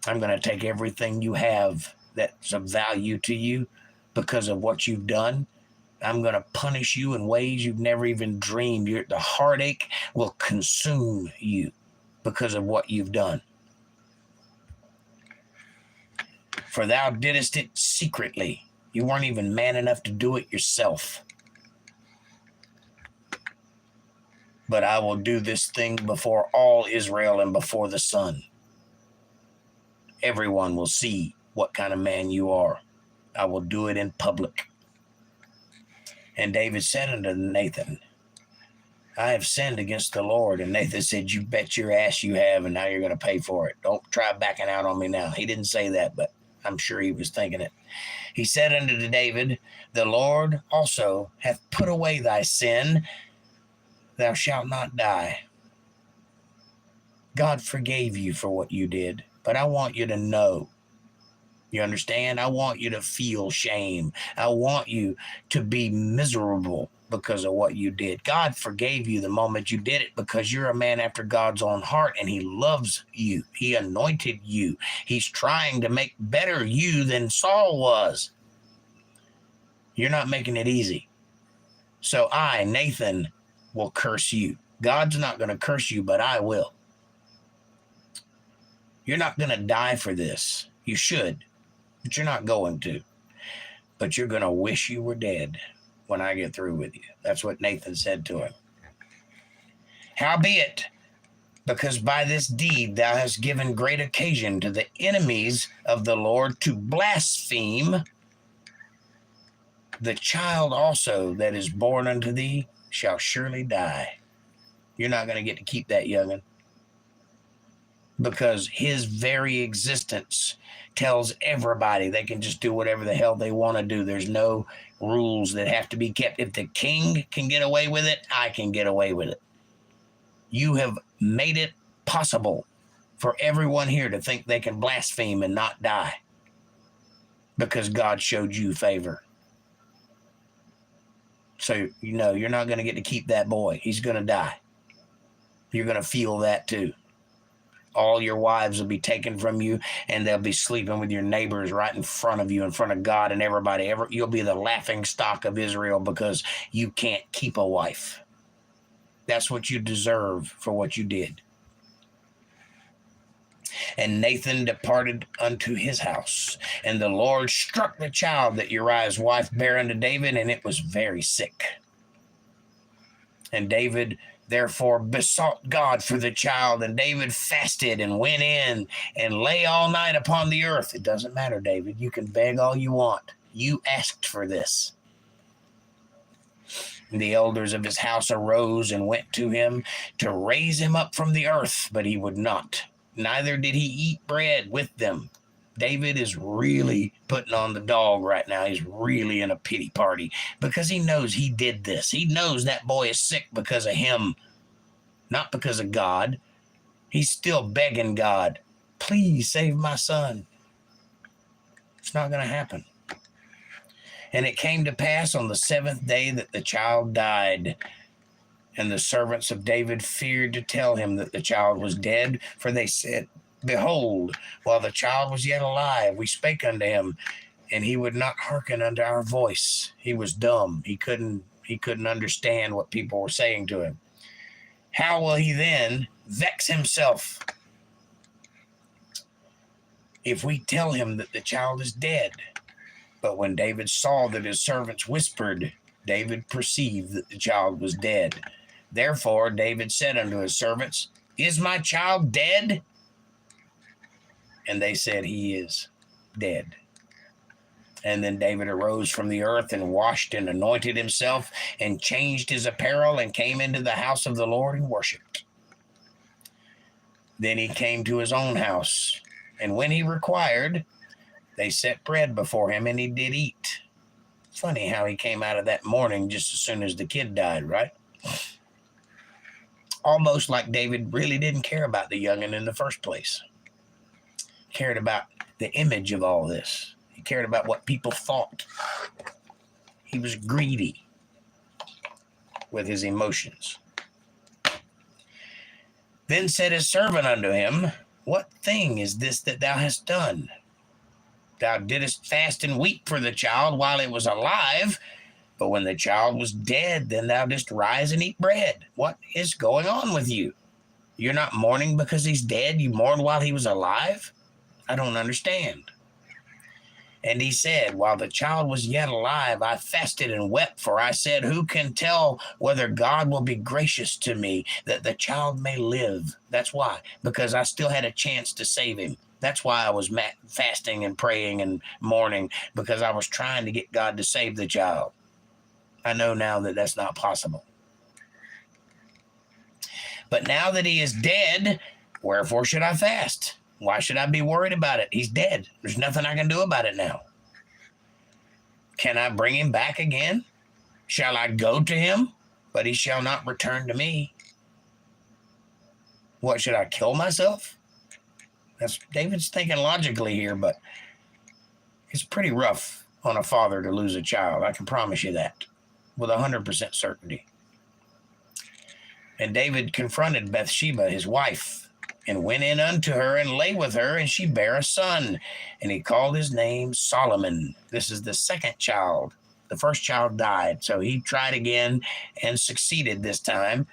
I'm going to take everything you have that's of value to you because of what you've done. I'm going to punish you in ways you've never even dreamed. The heartache will consume you because of what you've done. For thou didst it secretly. You weren't even man enough to do it yourself. But I will do this thing before all Israel and before the sun. Everyone will see what kind of man you are. I will do it in public. And David said unto Nathan, I have sinned against the Lord. And Nathan said, you bet your ass you have, and now you're going to pay for it. Don't try backing out on me now. He didn't say that, but I'm sure he was thinking it. He said unto David, the Lord also hath put away thy sin. Thou shalt not die. God forgave you for what you did, but I want you to know. You understand? I want you to feel shame. I want you to be miserable because of what you did. God forgave you the moment you did it because you're a man after God's own heart, and he loves you. He anointed you. He's trying to make better you than Saul was. You're not making it easy. So I, Nathan, will curse you. God's not going to curse you, but I will. You're not going to die for this. You should, but you're not going to. But you're going to wish you were dead when I get through with you. That's what Nathan said to him. Howbeit, because by this deed thou hast given great occasion to the enemies of the Lord to blaspheme, the child also that is born unto thee shall surely die. You're not going to get to keep that young'un, because his very existence tells everybody they can just do whatever the hell they want to do. There's no rules that have to be kept. If the king can get away with it, I can get away with it. You have made it possible for everyone here to think they can blaspheme and not die because God showed you favor. So, you're not going to get to keep that boy. He's going to die. You're going to feel that too. All your wives will be taken from you, and they'll be sleeping with your neighbors right in front of you, in front of God and everybody. You'll be the laughing stock of Israel because you can't keep a wife. That's what you deserve for what you did. And Nathan departed unto his house, and the Lord struck the child that Uriah's wife bare unto David, and it was very sick. And David therefore besought God for the child, and David fasted and went in and lay all night upon the earth. It doesn't matter, David. You can beg all you want. You asked for this. And the elders of his house arose and went to him to raise him up from the earth, but he would not. Neither did he eat bread with them. David is really putting on the dog right now. He's really in a pity party because he knows he did this. He knows that boy is sick because of him, not because of God. He's still begging God, please save my son. It's not going to happen. And it came to pass on the 7th day that the child died. And the servants of David feared to tell him that the child was dead, for they said, behold, while the child was yet alive, we spake unto him, and he would not hearken unto our voice. He was dumb. He couldn't understand what people were saying to him. How will he then vex himself if we tell him that the child is dead? But when David saw that his servants whispered, David perceived that the child was dead. Therefore David said unto his servants, is my child dead? And they said, he is dead. And then David arose from the earth and washed and anointed himself and changed his apparel and came into the house of the Lord and worshipped. Then he came to his own house, and when he required, they set bread before him, and he did eat. Funny how he came out of that morning just as soon as the kid died, right? Almost like David really didn't care about the youngin' in the first place. Cared about the image of all this. He cared about what people thought. He was greedy with his emotions. Then said his servant unto him, what thing is this that thou hast done? Thou didst fast and weep for the child while it was alive, but when the child was dead, then thou didst rise and eat bread. What is going on with you? You're not mourning because he's dead. You mourned while he was alive? I don't understand. And he said, while the child was yet alive, I fasted and wept, for I said, who can tell whether God will be gracious to me that the child may live? That's why, because I still had a chance to save him. That's why I was fasting and praying and mourning, because I was trying to get God to save the child. I know now that that's not possible. But now that he is dead, wherefore should I fast? Why should I be worried about it? He's dead. There's nothing I can do about it now. Can I bring him back again? Shall I go to him? But he shall not return to me. What, should I kill myself? That's David's thinking logically here, but it's pretty rough on a father to lose a child. I can promise you that with 100% certainty. And David confronted Bathsheba, his wife, and went in unto her and lay with her, and she bare a son, and he called his name Solomon. This is the second child. The first child died, so he tried again and succeeded this time,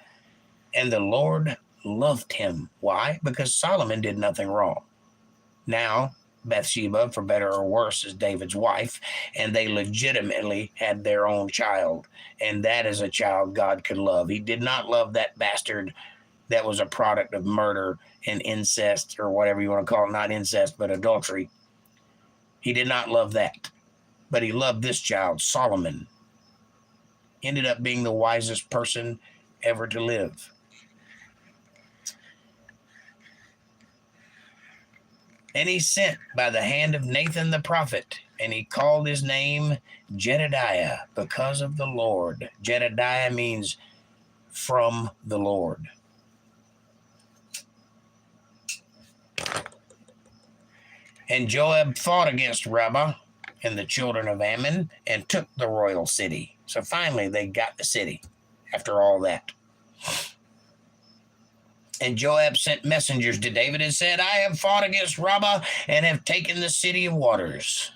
and the Lord loved him. Why? Because Solomon did nothing wrong. Now, Bathsheba, for better or worse, is David's wife, and they legitimately had their own child, and that is a child God could love. He did not love that bastard that was a product of murder and incest, or whatever you want to call it, not incest, but adultery. He did not love that, but he loved this child, Solomon. Ended up being the wisest person ever to live. And he sent by the hand of Nathan the prophet, and he called his name Jedediah, because of the Lord. Jedediah means from the Lord. And Joab fought against Rabbah and the children of Ammon and took the royal city. So finally they got the city after all that. And Joab sent messengers to David and said, I have fought against Rabbah and have taken the city of waters.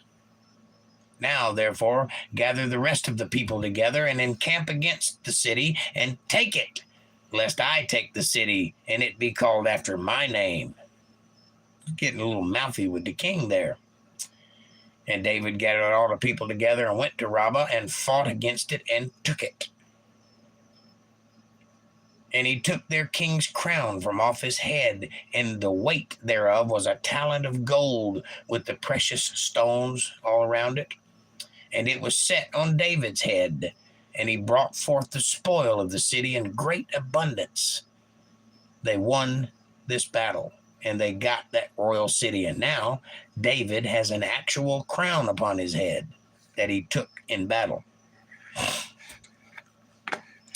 Now, therefore, gather the rest of the people together and encamp against the city and take it, lest I take the city and it be called after my name. Getting a little mouthy with the king there. And David gathered all the people together and went to Rabbah and fought against it and took it. And he took their king's crown from off his head, and the weight thereof was a talent of gold with the precious stones all around it. And it was set on David's head, and he brought forth the spoil of the city in great abundance. They won this battle, and they got that royal city. And now David has an actual crown upon his head that he took in battle.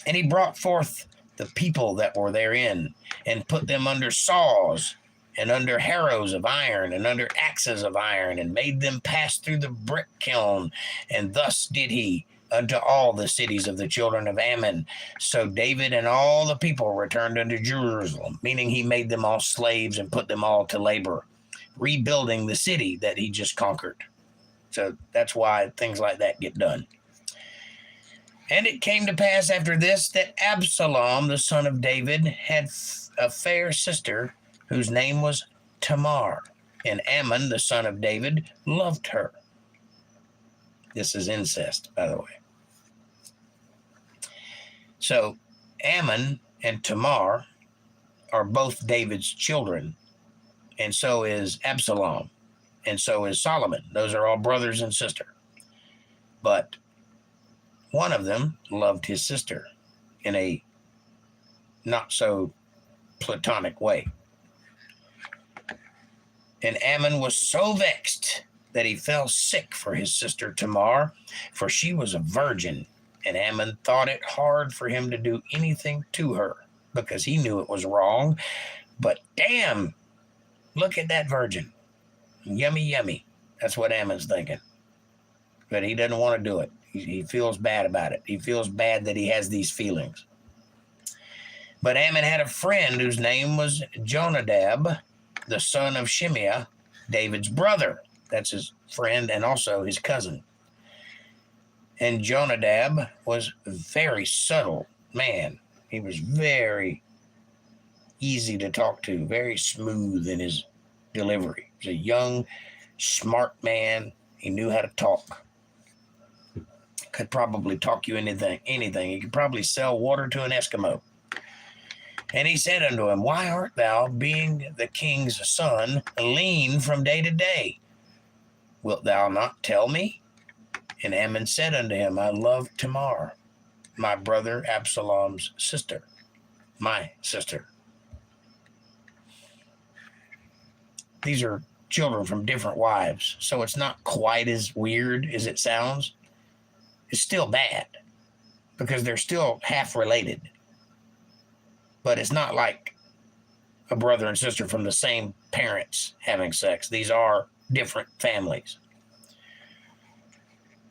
And he brought forth the people that were therein, and put them under saws, and under harrows of iron, and under axes of iron, and made them pass through the brick kiln. And thus did he unto all the cities of the children of Ammon. So David and all the people returned unto Jerusalem, meaning he made them all slaves and put them all to labor, rebuilding the city that he just conquered. So that's why things like that get done. And it came to pass after this that Absalom, the son of David, had a fair sister whose name was Tamar, and Ammon, the son of David, loved her. This is incest, by the way. So Ammon and Tamar are both David's children, and so is Absalom, and so is Solomon. Those are all brothers and sister. But one of them loved his sister in a not so platonic way. And Ammon was so vexed that he fell sick for his sister Tamar, for she was a virgin. And Ammon thought it hard for him to do anything to her, because he knew it was wrong. But damn, look at that virgin. Yummy, yummy. That's what Ammon's thinking. But he doesn't want to do it. He feels bad about it. He feels bad that he has these feelings. But Ammon had a friend whose name was Jonadab, the son of Shimeah, David's brother. That's his friend and also his cousin. And Jonadab was a very subtle man. He was very easy to talk to, very smooth in his delivery. He was a young, smart man. He knew how to talk. Could probably talk you anything. He could probably sell water to an Eskimo. And he said unto him, Why art thou, being the king's son, lean from day to day? Wilt thou not tell me? And Ammon said unto him, I love Tamar, my brother Absalom's sister, my sister. These are children from different wives, so it's not quite as weird as it sounds. It's still bad, because they're still half related. But it's not like a brother and sister from the same parents having sex. These are different families.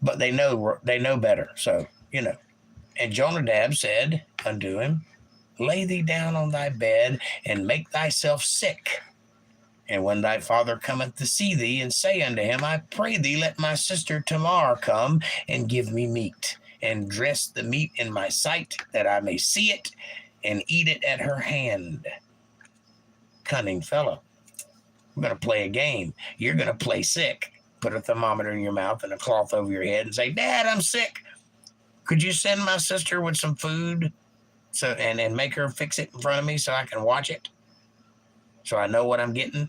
But they know better, so, you know. And Jonadab said unto him, Lay thee down on thy bed, and make thyself sick. And when thy father cometh to see thee, and say unto him, I pray thee, let my sister Tamar come, and give me meat, and dress the meat in my sight, that I may see it, and eat it at her hand. Cunning fellow. We're going to play a game. You're going to play sick. Put a thermometer in your mouth and a cloth over your head and say, Dad, I'm sick. Could you send my sister with some food and make her fix it in front of me so I can watch it? So I know what I'm getting?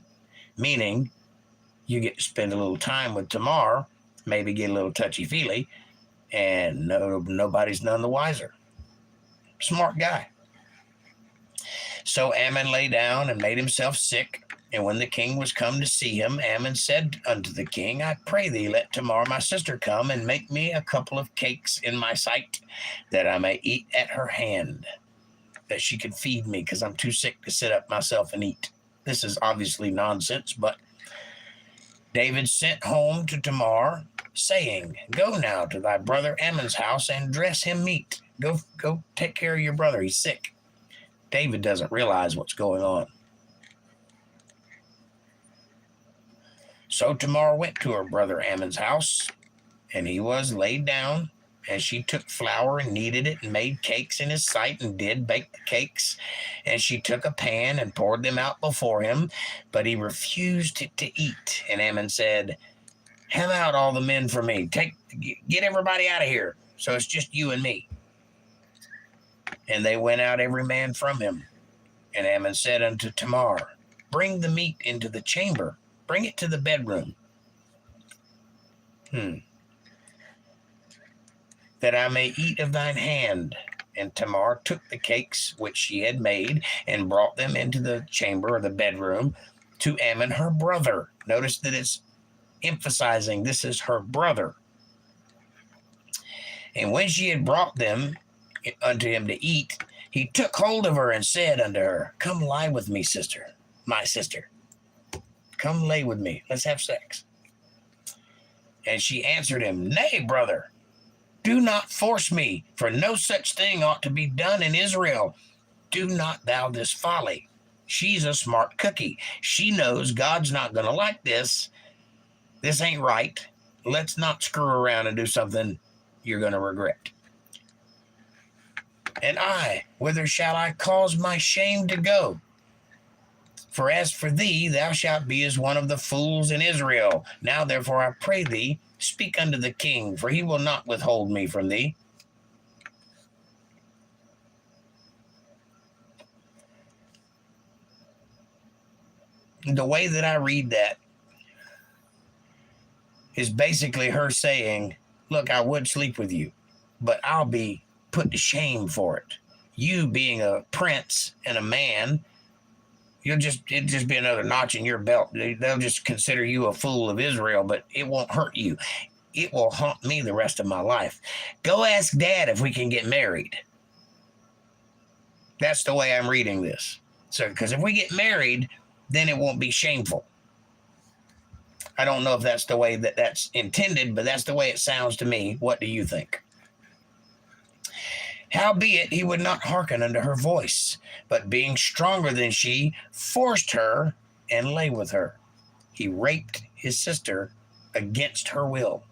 Meaning, you get to spend a little time with Tamar, maybe get a little touchy-feely, and nobody's none the wiser. Smart guy. So Ammon lay down and made himself sick. And when the king was come to see him, Ammon said unto the king, I pray thee, let Tamar my sister come, and make me a couple of cakes in my sight, that I may eat at her hand, that she can feed me, because I'm too sick to sit up myself and eat. This is obviously nonsense, but David sent home to Tamar, saying, Go now to thy brother Ammon's house, and dress him meat. Go take care of your brother. He's sick. David doesn't realize what's going on. So Tamar went to her brother Ammon's house, and he was laid down, and she took flour and kneaded it and made cakes in his sight and did bake the cakes. And she took a pan and poured them out before him, but he refused to eat. And Ammon said, Have out all the men for me. Get everybody out of here, so it's just you and me. And they went out every man from him. And Ammon said unto Tamar, Bring the meat into the chamber. Bring it to the bedroom. that I may eat of thine hand. And Tamar took the cakes which she had made and brought them into the chamber or the bedroom to Ammon, her brother. Notice that it's emphasizing this is her brother. And when she had brought them unto him to eat, he took hold of her and said unto her, Come lie with me, sister, my sister. Come lay with me. Let's have sex. And she answered him, Nay, brother, do not force me, for no such thing ought to be done in Israel. Do not thou this folly. She's a smart cookie. She knows God's not going to like this. This ain't right. Let's not screw around and do something you're going to regret. And I, whither shall I cause my shame to go? For as for thee, thou shalt be as one of the fools in Israel. Now therefore I pray thee, speak unto the king, for he will not withhold me from thee. The way that I read that is basically her saying, look, I would sleep with you, but I'll be put to shame for it. You being a prince and a man, it'll just be another notch in your belt. They'll just consider you a fool of Israel, but it won't hurt you. It will haunt me the rest of my life. Go ask Dad if we can get married. That's the way I'm reading this. So, because if we get married, then it won't be shameful. I don't know if that's the way that that's intended, but that's the way it sounds to me. What do you think? Howbeit he would not hearken unto her voice, but being stronger than she, forced her and lay with her. He raped his sister against her will.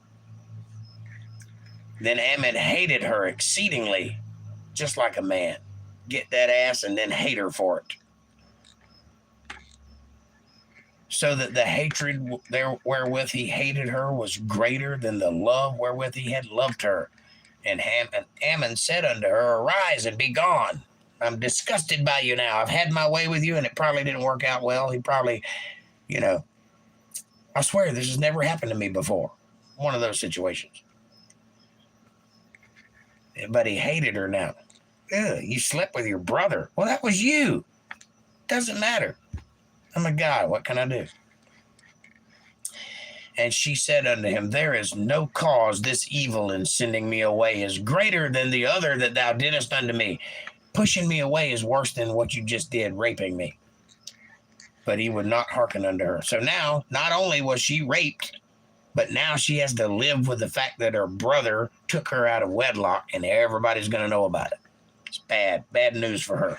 Then Ammon hated her exceedingly, just like a man. Get that ass and then hate her for it. So that the hatred wherewith he hated her was greater than the love wherewith he had loved her. And Ammon said unto her, Arise and be gone. I'm disgusted by you now. I've had my way with you, and it probably didn't work out well. He probably, I swear this has never happened to me before. One of those situations. But he hated her now. Ugh, you slept with your brother. Well, that was you. Doesn't matter. I'm a guy. What can I do? And she said unto him, There is no cause. This evil in sending me away is greater than the other that thou didst unto me. Pushing me away is worse than what you just did, raping me. But he would not hearken unto her. So now, not only was she raped, but now she has to live with the fact that her brother took her out of wedlock, and everybody's going to know about it. It's bad news for her.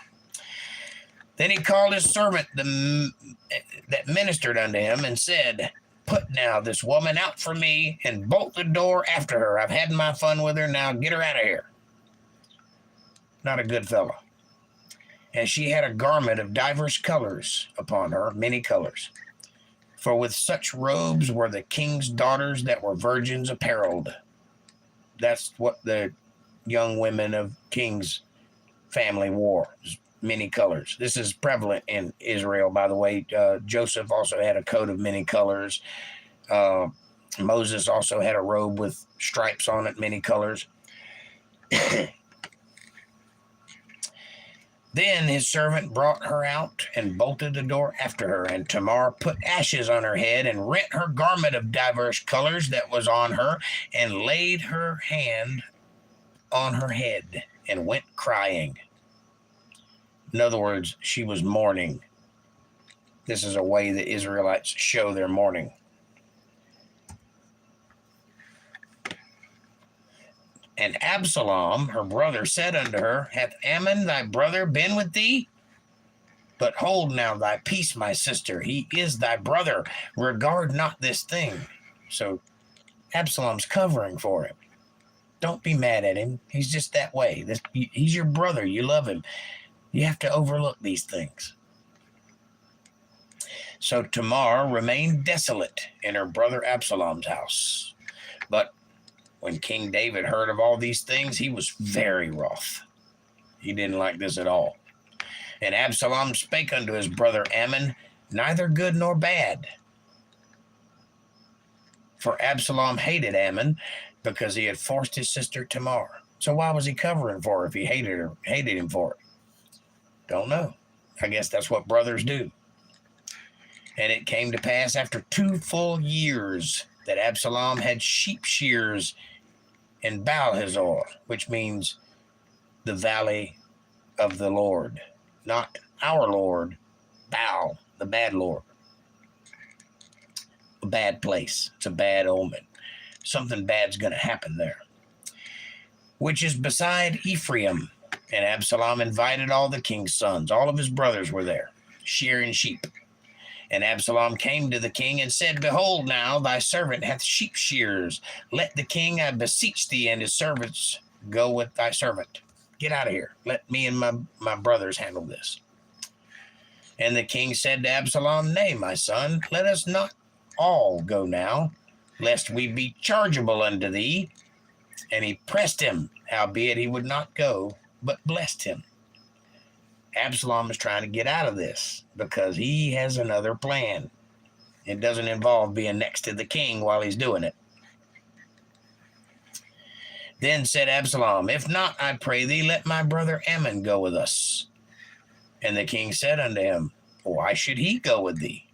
Then he called his servant that ministered unto him and said, Put now this woman out from me and bolt the door after her. I've had my fun with her. Now get her out of here. Not a good fellow. And she had a garment of divers colors upon her, many colors. For with such robes were the king's daughters that were virgins apparelled. That's what the young women of king's family wore, many colors. This is prevalent in Israel, by the way. Joseph also had a coat of many colors. Moses also had a robe with stripes on it, many colors. Then his servant brought her out and bolted the door after her. And Tamar put ashes on her head and rent her garment of diverse colors that was on her and laid her hand on her head and went crying. In other words, she was mourning. This is a way the Israelites show their mourning. And Absalom, her brother, said unto her, Hath Ammon thy brother been with thee? But hold now thy peace, my sister. He is thy brother. Regard not this thing. So Absalom's covering for him. Don't be mad at him. He's just that way. He's your brother. You love him. You have to overlook these things. So Tamar remained desolate in her brother Absalom's house. But when King David heard of all these things, he was very wroth. He didn't like this at all. And Absalom spake unto his brother Ammon, neither good nor bad. For Absalom hated Ammon because he had forced his sister Tamar. So why was he covering for her if he hated him for it? Don't know. I guess that's what brothers do. And it came to pass after 2 full years that Absalom had sheep shears in Baal-hazor, which means the valley of the Lord, not our Lord, Baal, the bad Lord. A bad place. It's a bad omen. Something bad's going to happen there. Which is beside Ephraim. And Absalom invited all the king's sons. All of his brothers were there, shearing sheep. And Absalom came to the king and said, Behold now, thy servant hath sheep shears. Let the king, I beseech thee, and his servants go with thy servant. Get out of here. Let me and my brothers handle this. And the king said to Absalom, Nay, my son, let us not all go now, lest we be chargeable unto thee. And he pressed him, howbeit he would not go, but blessed him. Absalom is trying to get out of this because he has another plan. It doesn't involve being next to the king while he's doing it. Then said Absalom, If not, I pray thee, let my brother Ammon go with us. And the king said unto him, Why should he go with thee?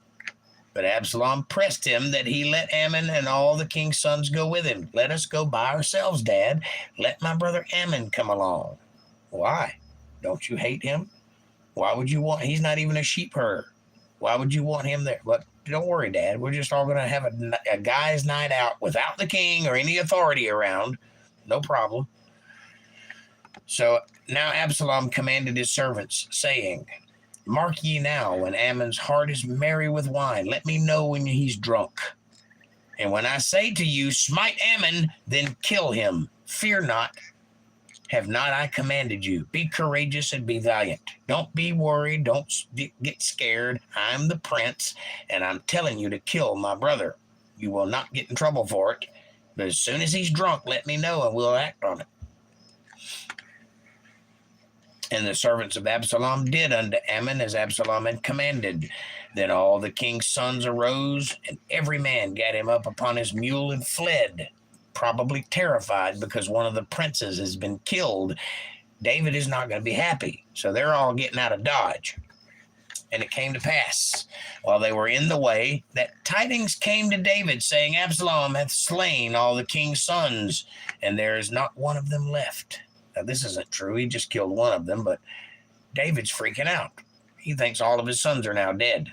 But Absalom pressed him that he let Ammon and all the king's sons go with him. Let us go by ourselves, Dad. Let my brother Ammon come along. Why? Don't you hate him? Why would you want, he's not even a sheep herder. Why would you want him there? But don't worry, Dad. We're just all going to have a guy's night out without the king or any authority around. No problem. So now Absalom commanded his servants, saying, Mark ye now, when Ammon's heart is merry with wine, let me know when he's drunk. And when I say to you, Smite Ammon, then kill him. Fear not. Have not I commanded you? Be courageous and be valiant. Don't be worried. Don't get scared. I'm the prince, and I'm telling you to kill my brother. You will not get in trouble for it. But as soon as he's drunk, let me know, and we'll act on it. And the servants of Absalom did unto Ammon as Absalom had commanded. Then all the king's sons arose, and every man gat him up upon his mule and fled, probably terrified because one of the princes has been killed. David is not going to be happy. So they're all getting out of Dodge. And it came to pass, while they were in the way, that tidings came to David, saying, Absalom hath slain all the king's sons, and there is not one of them left. Now, this isn't true. He just killed one of them, but David's freaking out. He thinks all of his sons are now dead.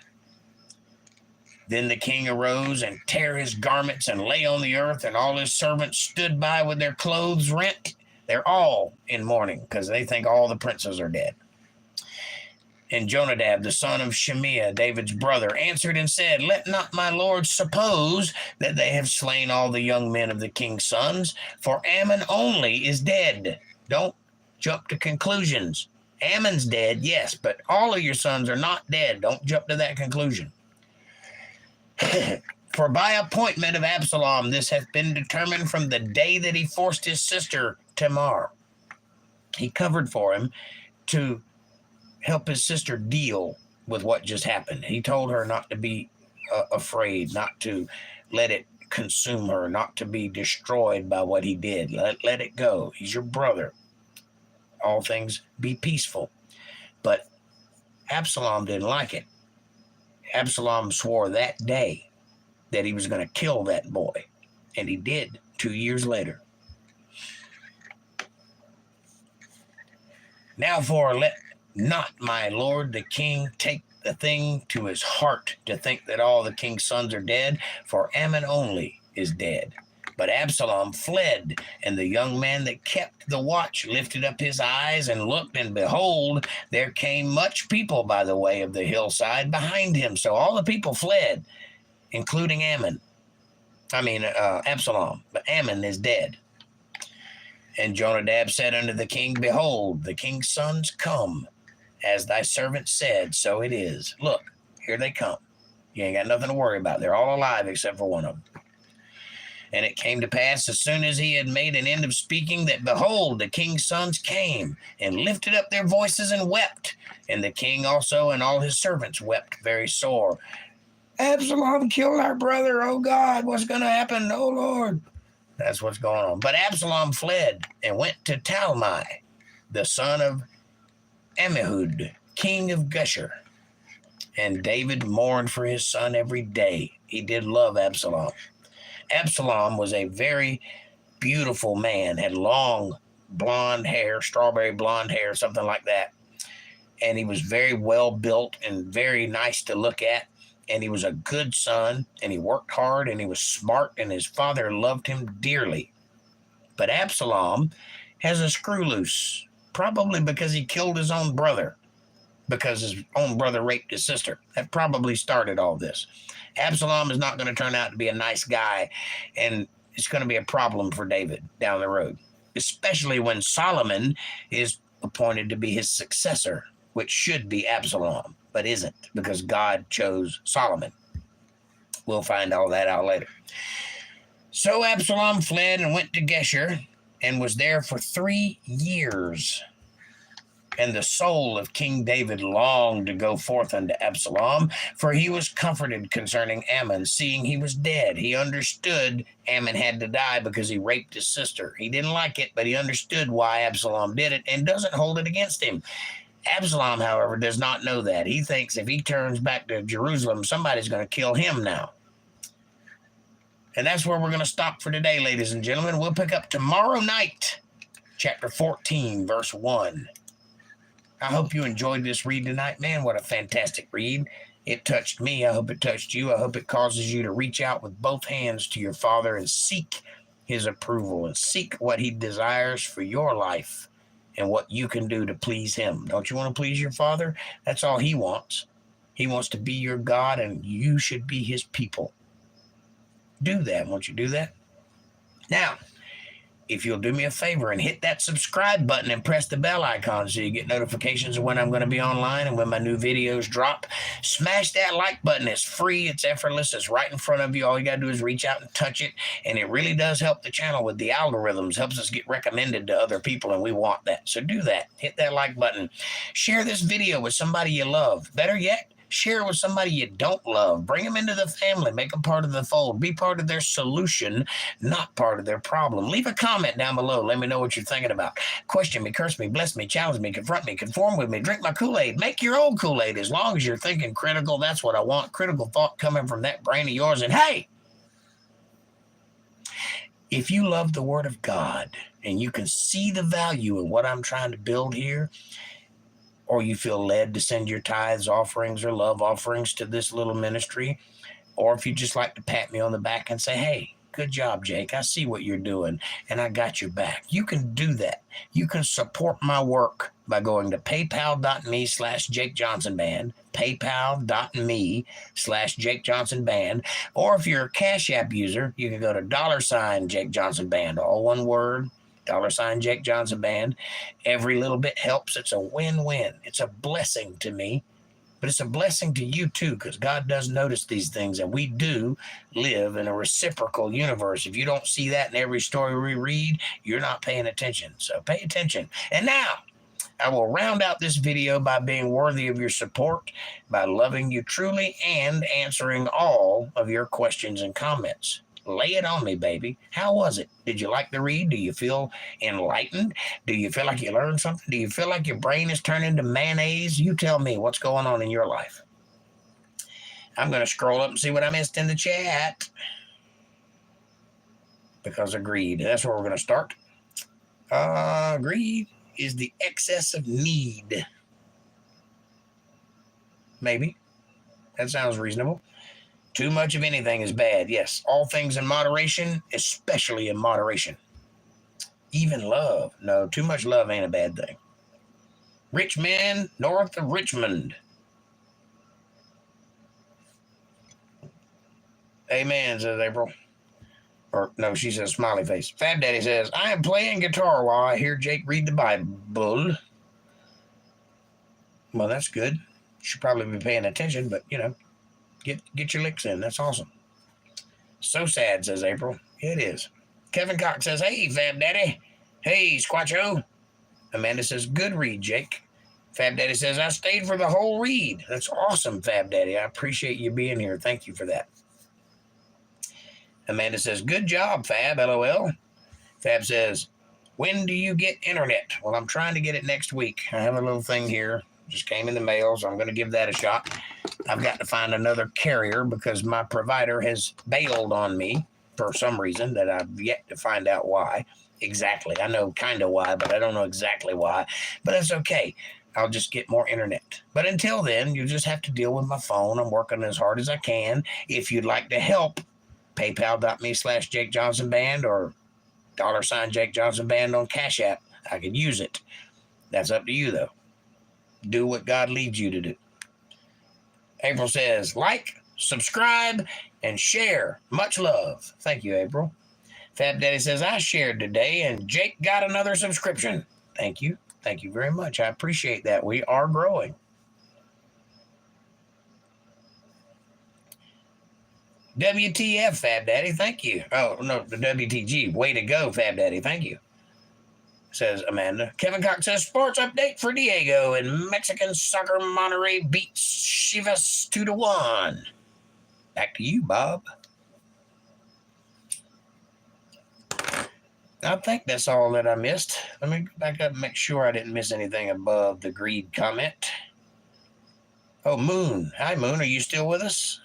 Then the king arose and tare his garments and lay on the earth, and all his servants stood by with their clothes rent. They're all in mourning because they think all the princes are dead. And Jonadab, the son of Shemiah, David's brother, answered and said, Let not my lord suppose that they have slain all the young men of the king's sons, for Ammon only is dead. Don't jump to conclusions. Ammon's dead, yes, but all of your sons are not dead. Don't jump to that conclusion. For by appointment of Absalom, this hath been determined from the day that he forced his sister Tamar. He covered for him to help his sister deal with what just happened. He told her not to be afraid, not to let it consume her, not to be destroyed by what he did. Let it go. He's your brother. All things be peaceful. But Absalom didn't like it. Absalom swore that day that he was going to kill that boy, and he did 2 years later. Now for let not my lord the king take the thing to his heart to think that all the king's sons are dead, for Ammon only is dead. But Absalom fled, and the young man that kept the watch lifted up his eyes and looked, and behold, there came much people by the way of the hillside behind him. So all the people fled, including Absalom. But Ammon is dead. And Jonadab said unto the king, Behold, the king's sons come. As thy servant said, so it is. Look, here they come. You ain't got nothing to worry about. They're all alive except for one of them. And it came to pass, as soon as he had made an end of speaking, that behold, the king's sons came and lifted up their voices and wept. And the king also and all his servants wept very sore. Absalom killed our brother. Oh, God, what's going to happen? Oh, Lord. That's what's going on. But Absalom fled and went to Talmai, the son of Ammihud, king of Geshur. And David mourned for his son every day. He did love Absalom. Absalom was a very beautiful man, had long blonde hair, strawberry blonde hair, something like that. And he was very well built and very nice to look at. And he was a good son, and he worked hard, and he was smart, and his father loved him dearly. But Absalom has a screw loose, probably because he killed his own brother, because his own brother raped his sister. That probably started all this. Absalom is not going to turn out to be a nice guy, and it's going to be a problem for David down the road, especially when Solomon is appointed to be his successor, which should be Absalom, but isn't, because God chose Solomon. We'll find all that out later. So Absalom fled and went to Geshur and was there for 3 years. And the soul of King David longed to go forth unto Absalom, for he was comforted concerning Ammon, seeing he was dead. He understood Ammon had to die because he raped his sister. He didn't like it, but he understood why Absalom did it and doesn't hold it against him. Absalom, however, does not know that. He thinks if he turns back to Jerusalem, somebody's going to kill him now. And that's where we're going to stop for today, ladies and gentlemen. We'll pick up tomorrow night, chapter 14, verse 1. I hope you enjoyed this read tonight. Man, what a fantastic read. It touched me. I hope it touched you. I hope it causes you to reach out with both hands to your Father and seek his approval and seek what he desires for your life and what you can do to please him. Don't you want to please your Father? That's all he wants. He wants to be your God, and you should be his people. Do that. Won't you do that? Now, if you'll do me a favor and hit that subscribe button and press the bell icon so you get notifications of when I'm going to be online and when my new videos drop. Smash that like button. It's free. It's effortless. It's right in front of you. All you got to do is reach out and touch it. And it really does help the channel with the algorithms. Helps us get recommended to other people, and we want that. So do that. Hit that like button. Share this video with somebody you love. Better yet, share it with somebody you don't love. Bring them into the family. Make them part of the fold. Be part of their solution, not part of their problem. Leave a comment down below. Let me know what you're thinking about. Question me, curse me, bless me, challenge me, confront me, conform with me, drink my Kool-Aid. Make your own Kool-Aid. As long as you're thinking critical, that's what I want. Critical thought coming from that brain of yours. And hey, if you love the Word of God and you can see the value in what I'm trying to build here, or you feel led to send your tithes, offerings, or love offerings to this little ministry, or if you just like to pat me on the back and say, hey, good job, Jake. I see what you're doing, and I got your back. You can do that. You can support my work by going to paypal.me/JakeJohnsonBand, paypal.me/JakeJohnsonBand, or if you're a Cash App user, you can go to $JakeJohnsonBand, all one word, $Jake Johnson Band. Every little bit helps. It's a win-win. It's a blessing to me, but it's a blessing to you too, because God does notice these things, and we do live in a reciprocal universe. If you don't see that in every story we read, you're not paying attention. So pay attention. And now, I will round out this video by being worthy of your support, by loving you truly, and answering all of your questions and comments. Lay it on me, baby. How was it? Did you like the read? Do you feel enlightened? Do you feel like you learned something? Do you feel like your brain is turning into mayonnaise? You tell me what's going on in your life. I'm going to scroll up and see what I missed in the chat. Because of greed. That's where we're going to start. Greed is the excess of need. Maybe. That sounds reasonable. Too much of anything is bad. Yes, all things in moderation, especially in moderation. Even love. No, too much love ain't a bad thing. Rich man north of Richmond. Amen, says April. Or, no, she says smiley face. Fat Daddy says, I am playing guitar while I hear Jake read the Bible. Well, that's good. You should probably be paying attention, but, you know. Get your licks in. That's awesome. So sad, says April. It is. Kevin Cox says, hey, Fab Daddy. Hey, Squatcho. Amanda says, good read, Jake. Fab Daddy says, I stayed for the whole read. That's awesome, Fab Daddy. I appreciate you being here. Thank you for that. Amanda says, good job, Fab, LOL. Fab says, when do you get internet? Well, I'm trying to get it next week. I have a little thing here. Just came in the mail, so I'm going to give that a shot. I've got to find another carrier because my provider has bailed on me for some reason that I've yet to find out why. Exactly. I know kind of why, but I don't know exactly why. But that's okay. I'll just get more internet. But until then, you just have to deal with my phone. I'm working as hard as I can. If you'd like to help, paypal.me/Jake Johnson Band or $ Jake Johnson Band on Cash App. I could use it. That's up to you, though. Do what God leads you to do. April says, like, subscribe, and share. Much love. Thank you, April. Fab Daddy says, I shared today, and Jake got another subscription. Thank you. Thank you very much. I appreciate that. We are growing. WTF, Fab Daddy. Thank you. Oh, no, the WTG. Way to go, Fab Daddy. Thank you. Says Amanda. Kevin Cox says, sports update for Diego in Mexican soccer. Monterrey beats Chivas 2-1. Back to you, Bob. I think that's all that I missed. Let me go back up and make sure I didn't miss anything above the greed comment. Oh, Moon. Hi, Moon. Are you still with us?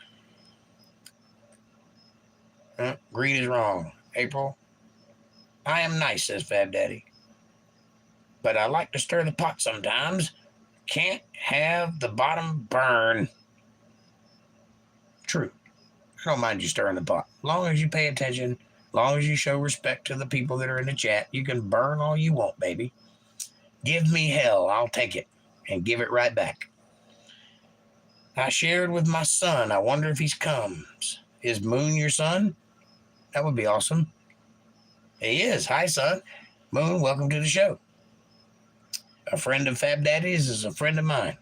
Greed is wrong. April. I am nice, says Fab Daddy. But I like to stir the pot sometimes. Can't have the bottom burn. True. I don't mind you stirring the pot. As long as you pay attention, as long as you show respect to the people that are in the chat, you can burn all you want, baby. Give me hell. I'll take it and give it right back. I shared with my son. I wonder if he comes. Is Moon your son? That would be awesome. He is. Hi, son. Moon, welcome to the show. A friend of Fab Daddy's is a friend of mine.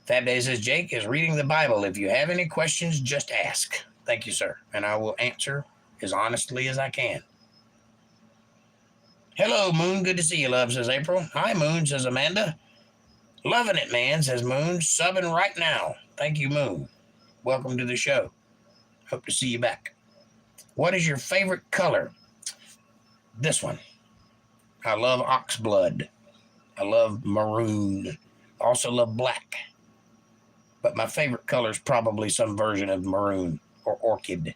Fab Daddy says, Jake is reading the Bible. If you have any questions, just ask. Thank you, sir. And I will answer as honestly as I can. Hello, Moon. Good to see you, love, says April. Hi, Moon, says Amanda. Loving it, man, says Moon. Subbing right now. Thank you, Moon. Welcome to the show. Hope to see you back. What is your favorite color? This one. I love ox blood. I love maroon. I also love black. But my favorite color is probably some version of maroon or orchid.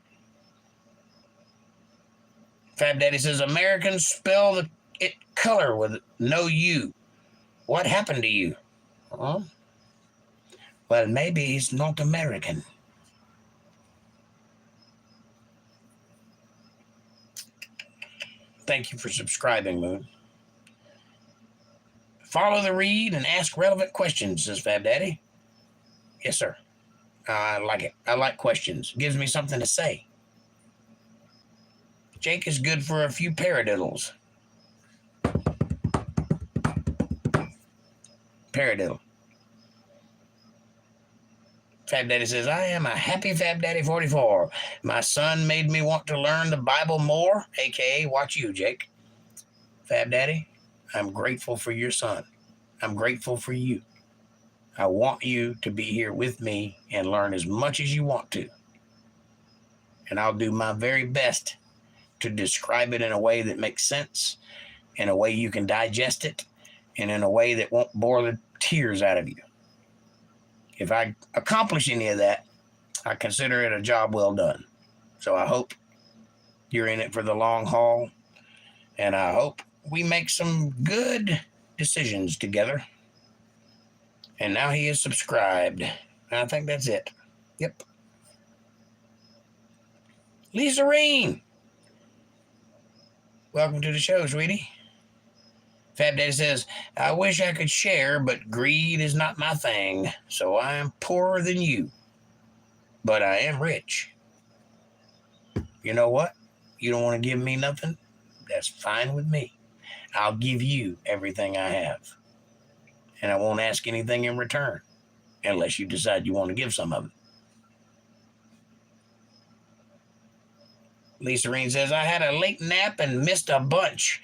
Fab Daddy says, Americans spell it color with no U. What happened to you? Huh? Well, maybe he's not American. Thank you for subscribing, Moon. Follow the read and ask relevant questions, says Fab Daddy. Yes, sir. I like it. I like questions. Gives me something to say. Jake is good for a few paradiddles. Paradiddle. Fab Daddy says, I am a happy Fab Daddy 44. My son made me want to learn the Bible more, a.k.a. watch you, Jake. Fab Daddy, I'm grateful for your son. I'm grateful for you. I want you to be here with me and learn as much as you want to. And I'll do my very best to describe it in a way that makes sense, in a way you can digest it, and in a way that won't bore the tears out of you. If I accomplish any of that, I consider it a job well done. So I hope you're in it for the long haul, and I hope we make some good decisions together. And now he is subscribed. I think that's it. Yep. Lisa Reen. Welcome to the show, sweetie. Fab Daddy says, I wish I could share, but greed is not my thing, so I am poorer than you. But I am rich. You know what? You don't want to give me nothing? That's fine with me. I'll give you everything I have. And I won't ask anything in return, unless you decide you want to give some of it. Lisa Reen says, I had a late nap and missed a bunch,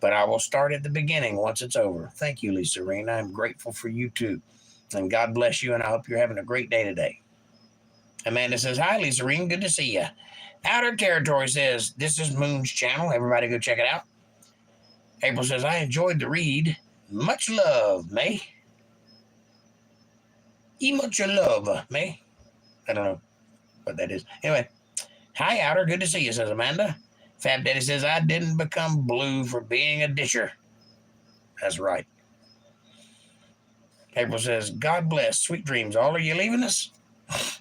but I will start at the beginning once it's over. Thank you, Lisa Reen. I'm grateful for you too. And God bless you, and I hope you're having a great day today. Amanda says, hi, Lisa Reen. Good to see you. Outer Territory says, this is Moon's channel. Everybody go check it out. April says, I enjoyed the read. Much love, May. Much love, May. I don't know what that is. Anyway, hi, Outer. Good to see you, says Amanda. Fab Daddy says, I didn't become blue for being a disher. That's right. April says, God bless. Sweet dreams. All, are you leaving us?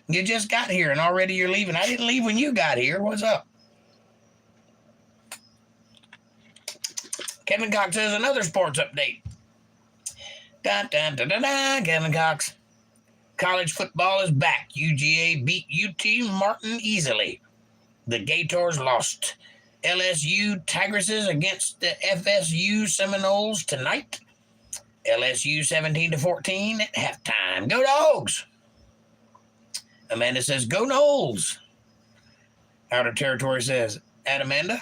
You just got here and already you're leaving. I didn't leave when you got here. What's up? Kevin Cox says, another sports update. Dun, dun, dun, dun, dun, Kevin Cox. College football is back. UGA beat UT Martin easily. The Gators lost. LSU Tigresses against the FSU Seminoles tonight. LSU 17-14 at halftime. Go Dogs! Amanda says, go Noles. Outer Territory says, at Amanda.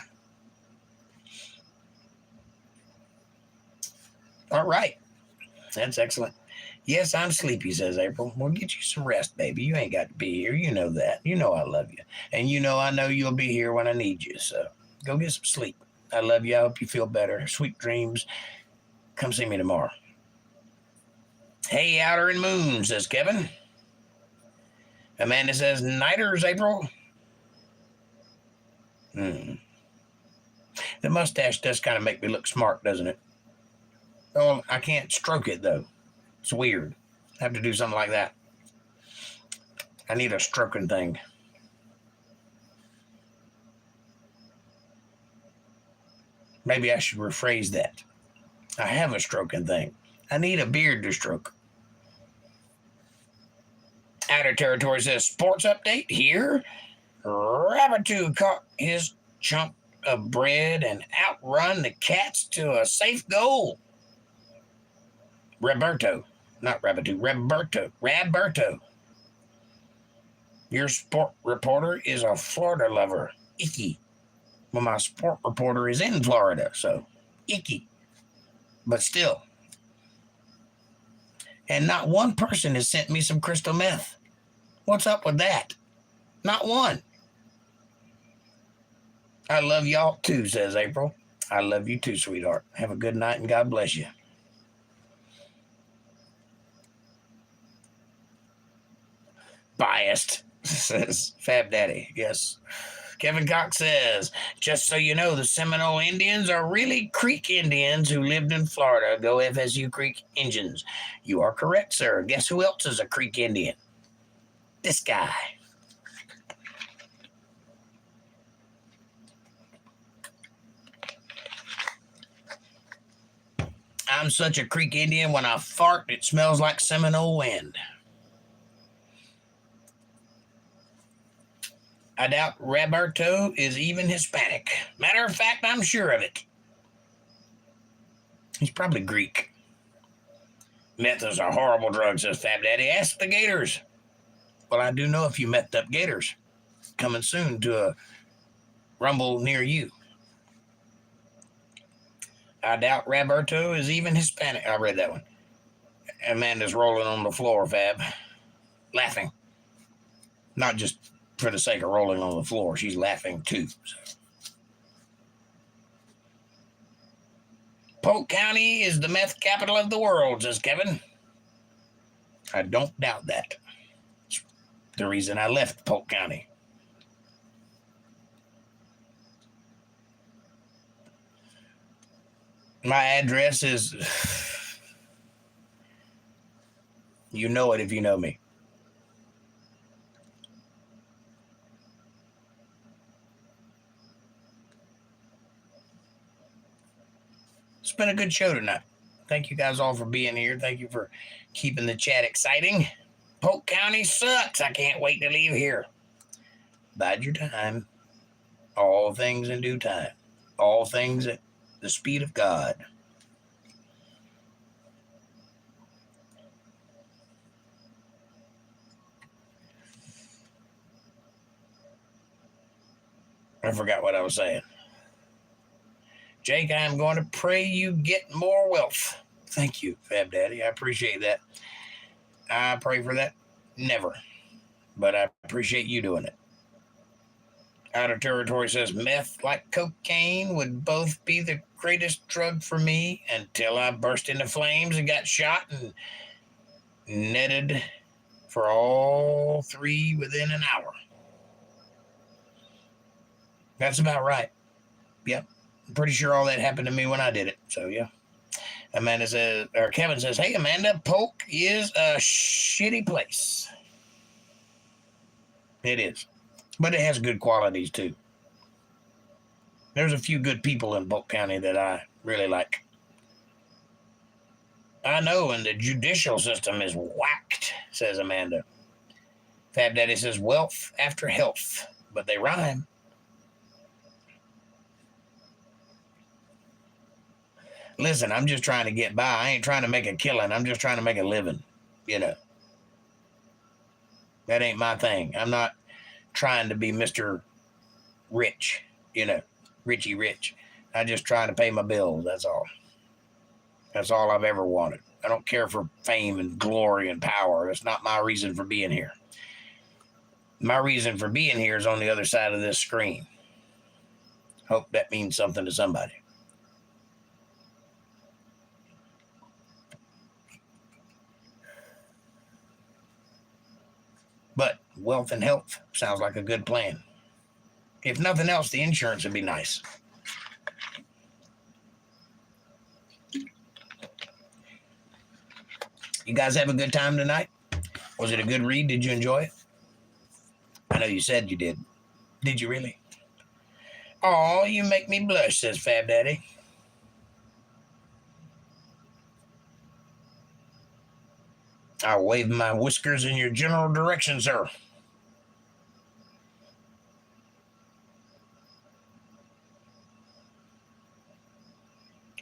All right. That's excellent. Yes, I'm sleepy, says April. Well, get you some rest, baby. You ain't got to be here. You know that. You know I love you. And you know I know you'll be here when I need you. So go get some sleep. I love you. I hope you feel better. Sweet dreams. Come see me tomorrow. Hey, Outer and Moon, says Kevin. Amanda says, nighters, April. The mustache does kind of make me look smart, doesn't it? Oh, I can't stroke it, though. It's weird. I have to do something like that. I need a stroking thing. Maybe I should rephrase that. I have a stroking thing. I need a beard to stroke. Outer Territory says, sports update here. Rabbitoo caught his chunk of bread and outrun the cats to a safe goal. Roberto. Not Rabbitoo. Roberto. Your sport reporter is a Florida lover. Icky. Well, my sport reporter is in Florida, so icky. But still. And not one person has sent me some crystal meth. What's up with that? Not one. I love y'all too, says April. I love you too, sweetheart. Have a good night and God bless you. Biased, says Fab Daddy. Yes. Kevin Cox says, just so you know, the Seminole Indians are really Creek Indians who lived in Florida. Go FSU Creek Indians. You are correct, sir. Guess who else is a Creek Indian? This guy. I'm such a Creek Indian, when I fart, it smells like Seminole wind. I doubt Roberto is even Hispanic. Matter of fact, I'm sure of it. He's probably Greek. Meth is a horrible drug, says Fab Daddy. Ask the Gators. Well, I do know a few methed up Gators coming soon to a rumble near you. I doubt Roberto is even Hispanic. I read that one. Amanda's rolling on the floor, Fab. Laughing. Not just for the sake of rolling on the floor. She's laughing too. So. Polk County is the meth capital of the world, says Kevin. I don't doubt that. It's the reason I left Polk County. My address is, you know it if you know me. It's been a good show tonight. Thank you guys all for being here. Thank you for keeping the chat exciting. Polk County sucks. I can't wait to leave here. Bide your time. All things in due time. All things at the speed of God. I forgot what I was saying. Jake, I am going to pray you get more wealth. Thank you, Fab Daddy. I appreciate that. I pray for that never, but I appreciate you doing it. Out of Territory says meth like cocaine would both be the greatest drug for me until I burst into flames and got shot and netted for all three within an hour. That's about right. Yep. I'm pretty sure all that happened to me when I did it. So, yeah. Amanda says, or Kevin says, hey, Amanda, Polk is a shitty place. It is. But it has good qualities, too. There's a few good people in Polk County that I really like. I know, and the judicial system is whacked, says Amanda. Fab Daddy says, wealth after health, but they rhyme. Listen, I'm just trying to get by. I ain't trying to make a killing. I'm just trying to make a living, you know. That ain't my thing. I'm not trying to be Mr. Rich, you know, Richie Rich. I'm just trying to pay my bills, that's all. That's all I've ever wanted. I don't care for fame and glory and power. That's not my reason for being here. My reason for being here is on the other side of this screen. Hope that means something to somebody. But wealth and health sounds like a good plan. If nothing else, the insurance would be nice. You guys have a good time tonight? Was it a good read? Did you enjoy it? I know you said you did. Did you really? Oh, you make me blush, says Fab Daddy. I'll wave my whiskers in your general direction, sir.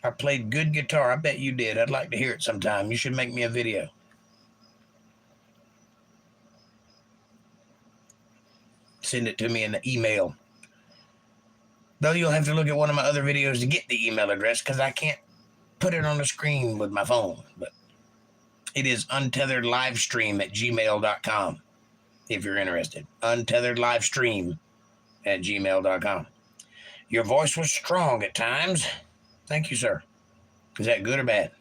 I played good guitar. I bet you did. I'd like to hear it sometime. You should make me a video. Send it to me in the email. Though you'll have to look at one of my other videos to get the email address because I can't put it on the screen with my phone. But it is UntetheredLivestream@gmail.com if you're interested. UntetheredLivestream@gmail.com. Your voice was strong at times. Thank you, sir. Is that good or bad?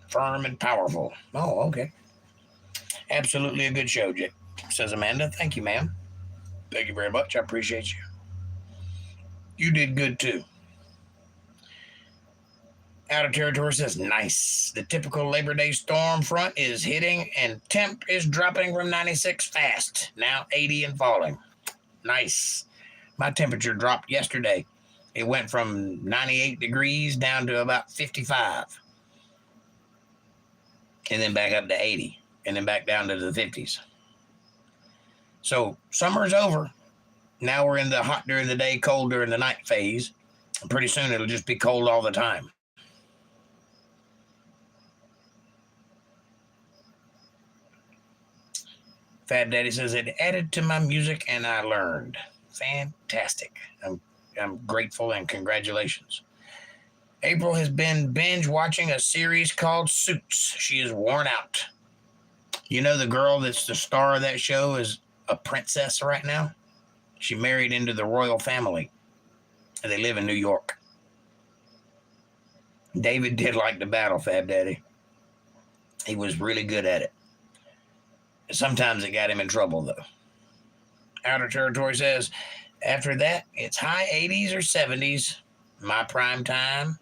Firm and powerful. Oh, okay. Absolutely a good show, Jake, says Amanda. Thank you, ma'am. Thank you very much. I appreciate you. You did good, too. Out of Territory says, nice. The typical Labor Day storm front is hitting and temp is dropping from 96 fast. Now 80 and falling. Nice. My temperature dropped yesterday. It went from 98 degrees down to about 55. And then back up to 80. And then back down to the 50s. So summer's over. Now we're in the hot during the day, cold during the night phase. And pretty soon it'll just be cold all the time. Fab Daddy says, it added to my music and I learned. Fantastic. I'm grateful and congratulations. April has been binge watching a series called Suits. She is worn out. You know, the girl that's the star of that show is a princess right now. She married into the royal family. And they live in New York. David did like the battle, Fab Daddy. He was really good at it. Sometimes it got him in trouble, though. Outer Territory says, after that, it's high 80s or 70s. My prime time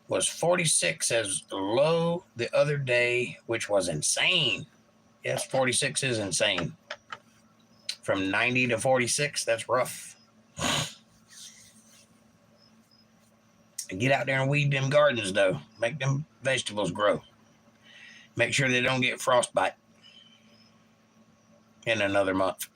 was 46 as low the other day, which was insane. Yes, 46 is insane. From 90 to 46, that's rough. Get out there and weed them gardens, though. Make them vegetables grow. Make sure they don't get frostbite in another month.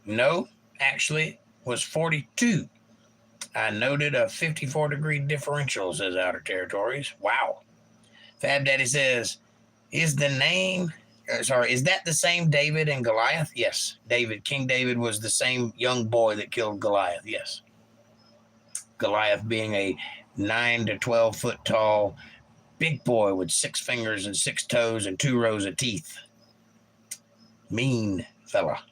No, actually, was 42. I noted a 54-degree differential, says Outer Territories. Wow. Fab Daddy says, is that the same David and Goliath? Yes. King David was the same young boy that killed Goliath. Yes. Goliath being a 9 to 12 foot tall big boy with 6 fingers and 6 toes and 2 rows of teeth. Mean fella.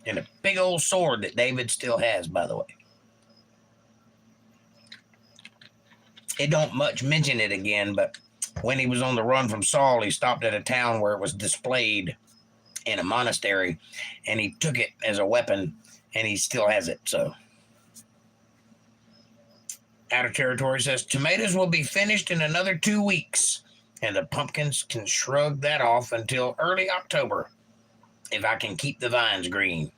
And a big old sword that David still has, by the way. It don't much mention it again, but when he was on the run from Saul, he stopped at a town where it was displayed in a monastery, and he took it as a weapon, and he still has it. So, Outer Territory says, tomatoes will be finished in another 2 weeks, and the pumpkins can shrug that off until early October, if I can keep the vines green.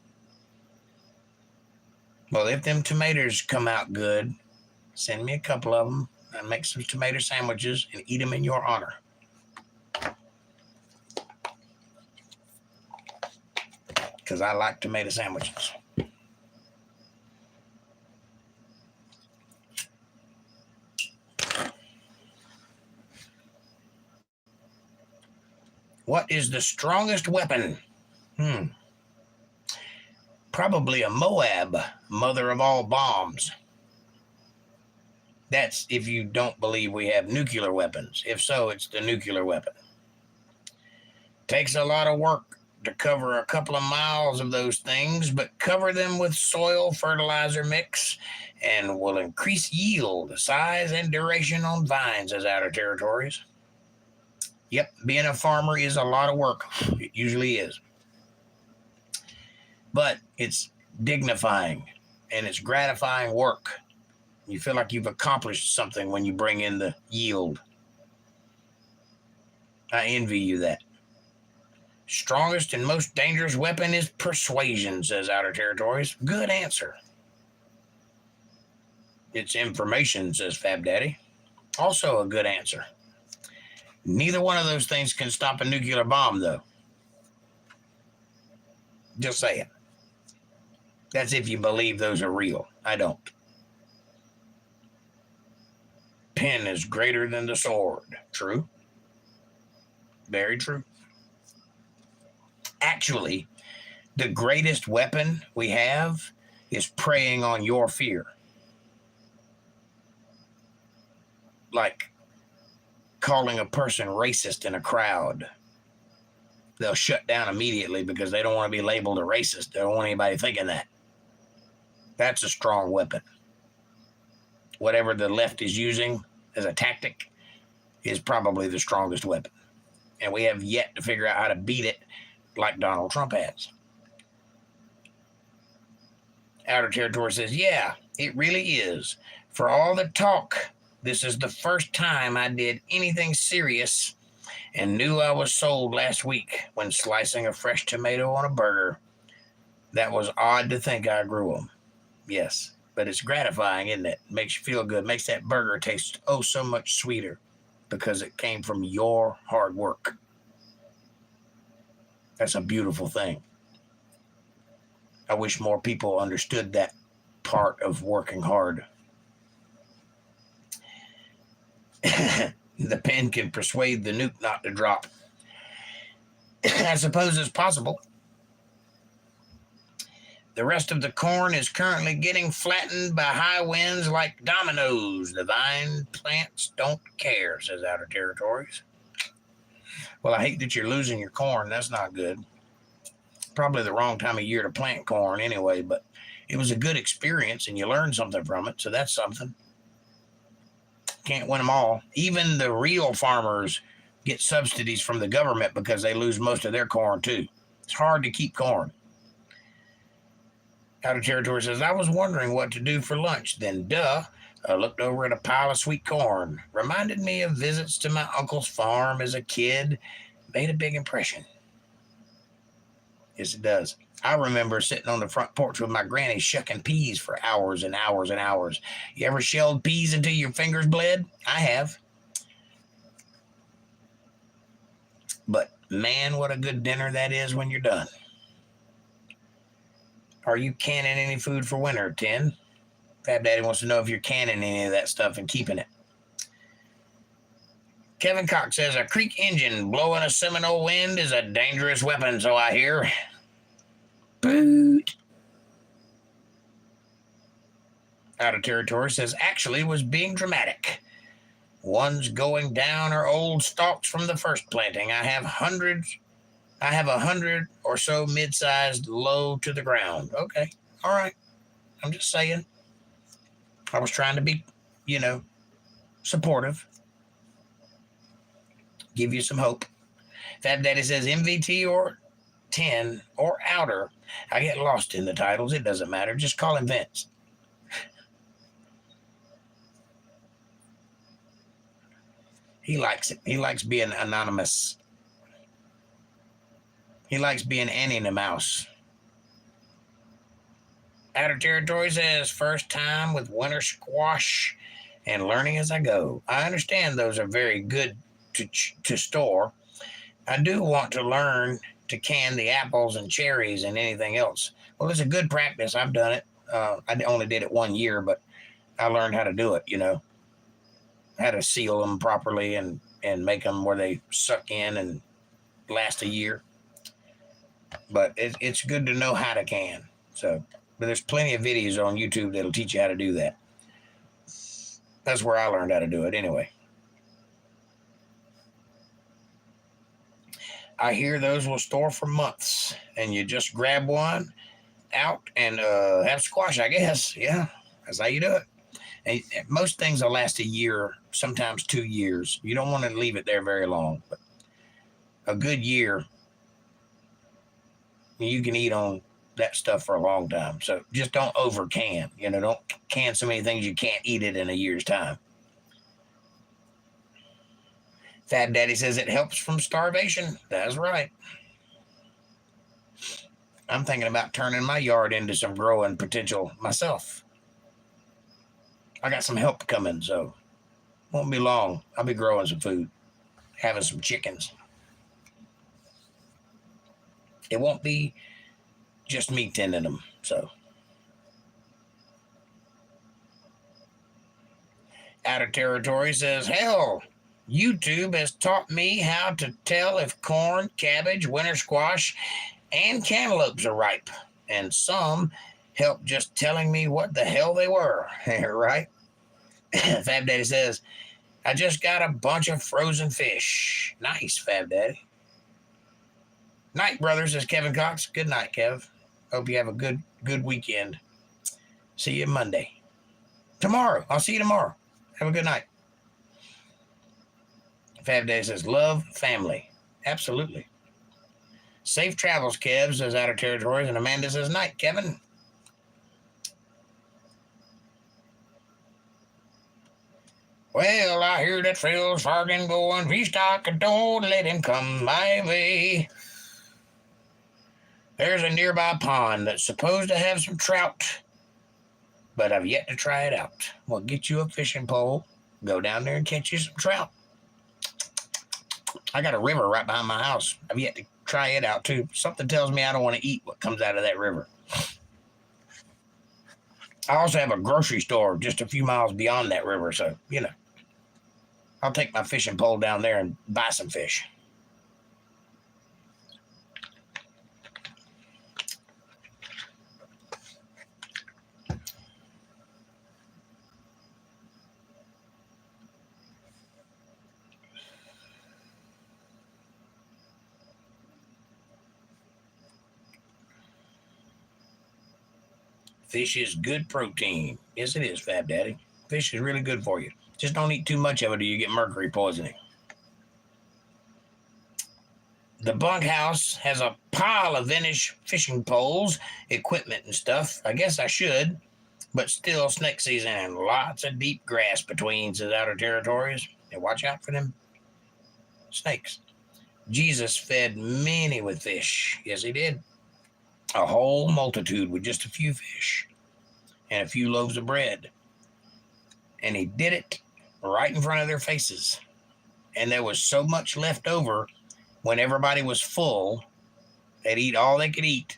Well, if them tomatoes come out good, send me a couple of them and make some tomato sandwiches and eat them in your honor. Because I like tomato sandwiches. What is the strongest weapon? Probably a Moab, mother of all bombs. That's if you don't believe we have nuclear weapons. If so, it's the nuclear weapon. Takes a lot of work to cover a couple of miles of those things, but cover them with soil fertilizer mix and will increase yield, size, and duration on vines as Outer Territories. Yep, being a farmer is a lot of work. It usually is. But it's dignifying and it's gratifying work. You feel like you've accomplished something when you bring in the yield. I envy you that. Strongest and most dangerous weapon is persuasion, says Outer Territories. Good answer. It's information, says Fab Daddy. Also a good answer. Neither one of those things can stop a nuclear bomb, though. Just saying. That's if you believe those are real. I don't. Pen is greater than the sword. True. Very true. Actually, the greatest weapon we have is preying on your fear. Like calling a person racist in a crowd. They'll shut down immediately because they don't want to be labeled a racist. They don't want anybody thinking that. That's a strong weapon. Whatever the left is using as a tactic is probably the strongest weapon. And we have yet to figure out how to beat it like Donald Trump has. Outer Territory says, yeah, it really is. For all the talk, this is the first time I did anything serious and knew I was sold last week when slicing a fresh tomato on a burger. That was odd to think I grew them. Yes, but it's gratifying, isn't it? Makes you feel good. Makes that burger taste oh so much sweeter because it came from your hard work. That's a beautiful thing. I wish more people understood that part of working hard. The pen can persuade the nuke not to drop. I suppose it's possible. The rest of the corn is currently getting flattened by high winds like dominoes. The vine plants don't care, says Outer Territories. Well, I hate that you're losing your corn. That's not good. Probably the wrong time of year to plant corn anyway, but it was a good experience and you learned something from it, so that's something. Can't win them all. Even the real farmers get subsidies from the government because they lose most of their corn too. It's hard to keep corn. Outer Territory says, I was wondering what to do for lunch. Then, I looked over at a pile of sweet corn. Reminded me of visits to my uncle's farm as a kid. Made a big impression. Yes, it does. I remember sitting on the front porch with my granny shucking peas for hours and hours and hours. You ever shelled peas until your fingers bled? I have. But Man, what a good dinner that is when you're done. Are you canning any food for winter, 10? Fab Daddy wants to know if you're canning any of that stuff and keeping it. Kevin Cox says, a creek engine blowing a Seminole wind is a dangerous weapon, so I hear. Boot. Out of Territory says, actually was being dramatic. Ones going down are old stalks from the first planting. I have 100 or so mid-sized low to the ground. Okay. All right. I'm just saying. I was trying to be, supportive. Give you some hope. Fab Daddy says MVT or 10 or outer. I get lost in the titles. It doesn't matter. Just call him Vince. He likes it. He likes being anonymous. He likes being Annie and the Mouse. Outer Territory says, first time with winter squash and learning as I go. I understand those are very good to store. I do want to learn to can the apples and cherries and anything else. Well, it's a good practice. I've done it. I only did it 1 year, but I learned how to do it, how to seal them properly and make them where they suck in and last a year. But it's good to know how to can. So, but there's plenty of videos on YouTube that'll teach you how to do that. That's where I learned how to do it anyway. I hear those will store for months, and you just grab one out and have squash, I guess. Yeah, that's how you do it. And most things will last a year, sometimes 2 years. You don't want to leave it there very long, but a good year, you can eat on that stuff for a long time. So just don't over can. Don't can so many things you can't eat it in a year's time. Fab Daddy says it helps from starvation. That's right. I'm thinking about turning my yard into some growing potential myself. I got some help coming, so won't be long. I'll be growing some food, having some chickens. It won't be just me tending them, so. Out of Territory says, hell, YouTube has taught me how to tell if corn, cabbage, winter squash, and cantaloupes are ripe. And some help just telling me what the hell they were. Right? Fab Daddy says, I just got a bunch of frozen fish. Nice, Fab Daddy. Night, brother, says Kevin Cox. Good night, Kev. Hope you have a good weekend. See you Monday. Tomorrow. I'll see you tomorrow. Have a good night. Fab Daddy says, love, family. Absolutely. Safe travels, Kev, says Outer Territories. And Amanda says, night, Kevin. Well, I hear that Phil's Fargan going, restock and don't let him come my way. There's a nearby pond that's supposed to have some trout, but I've yet to try it out. Well, get you a fishing pole, go down there and catch you some trout. I got a river right behind my house. I've yet to try it out, too. Something tells me I don't want to eat what comes out of that river. I also have a grocery store just a few miles beyond that river, so, I'll take my fishing pole down there and buy some fish. Fish is good protein. Yes, it is, Fab Daddy. Fish is really good for you. Just don't eat too much of it or you get mercury poisoning. The bunkhouse has a pile of vintage fishing poles, equipment and stuff. I guess I should, but still snake season and lots of deep grass between, says Outer Territories. And watch out for them snakes. Jesus fed many with fish. Yes, he did. A whole multitude with just a few fish and a few loaves of bread. And he did it right in front of their faces. And there was so much left over, when everybody was full, they'd eat all they could eat,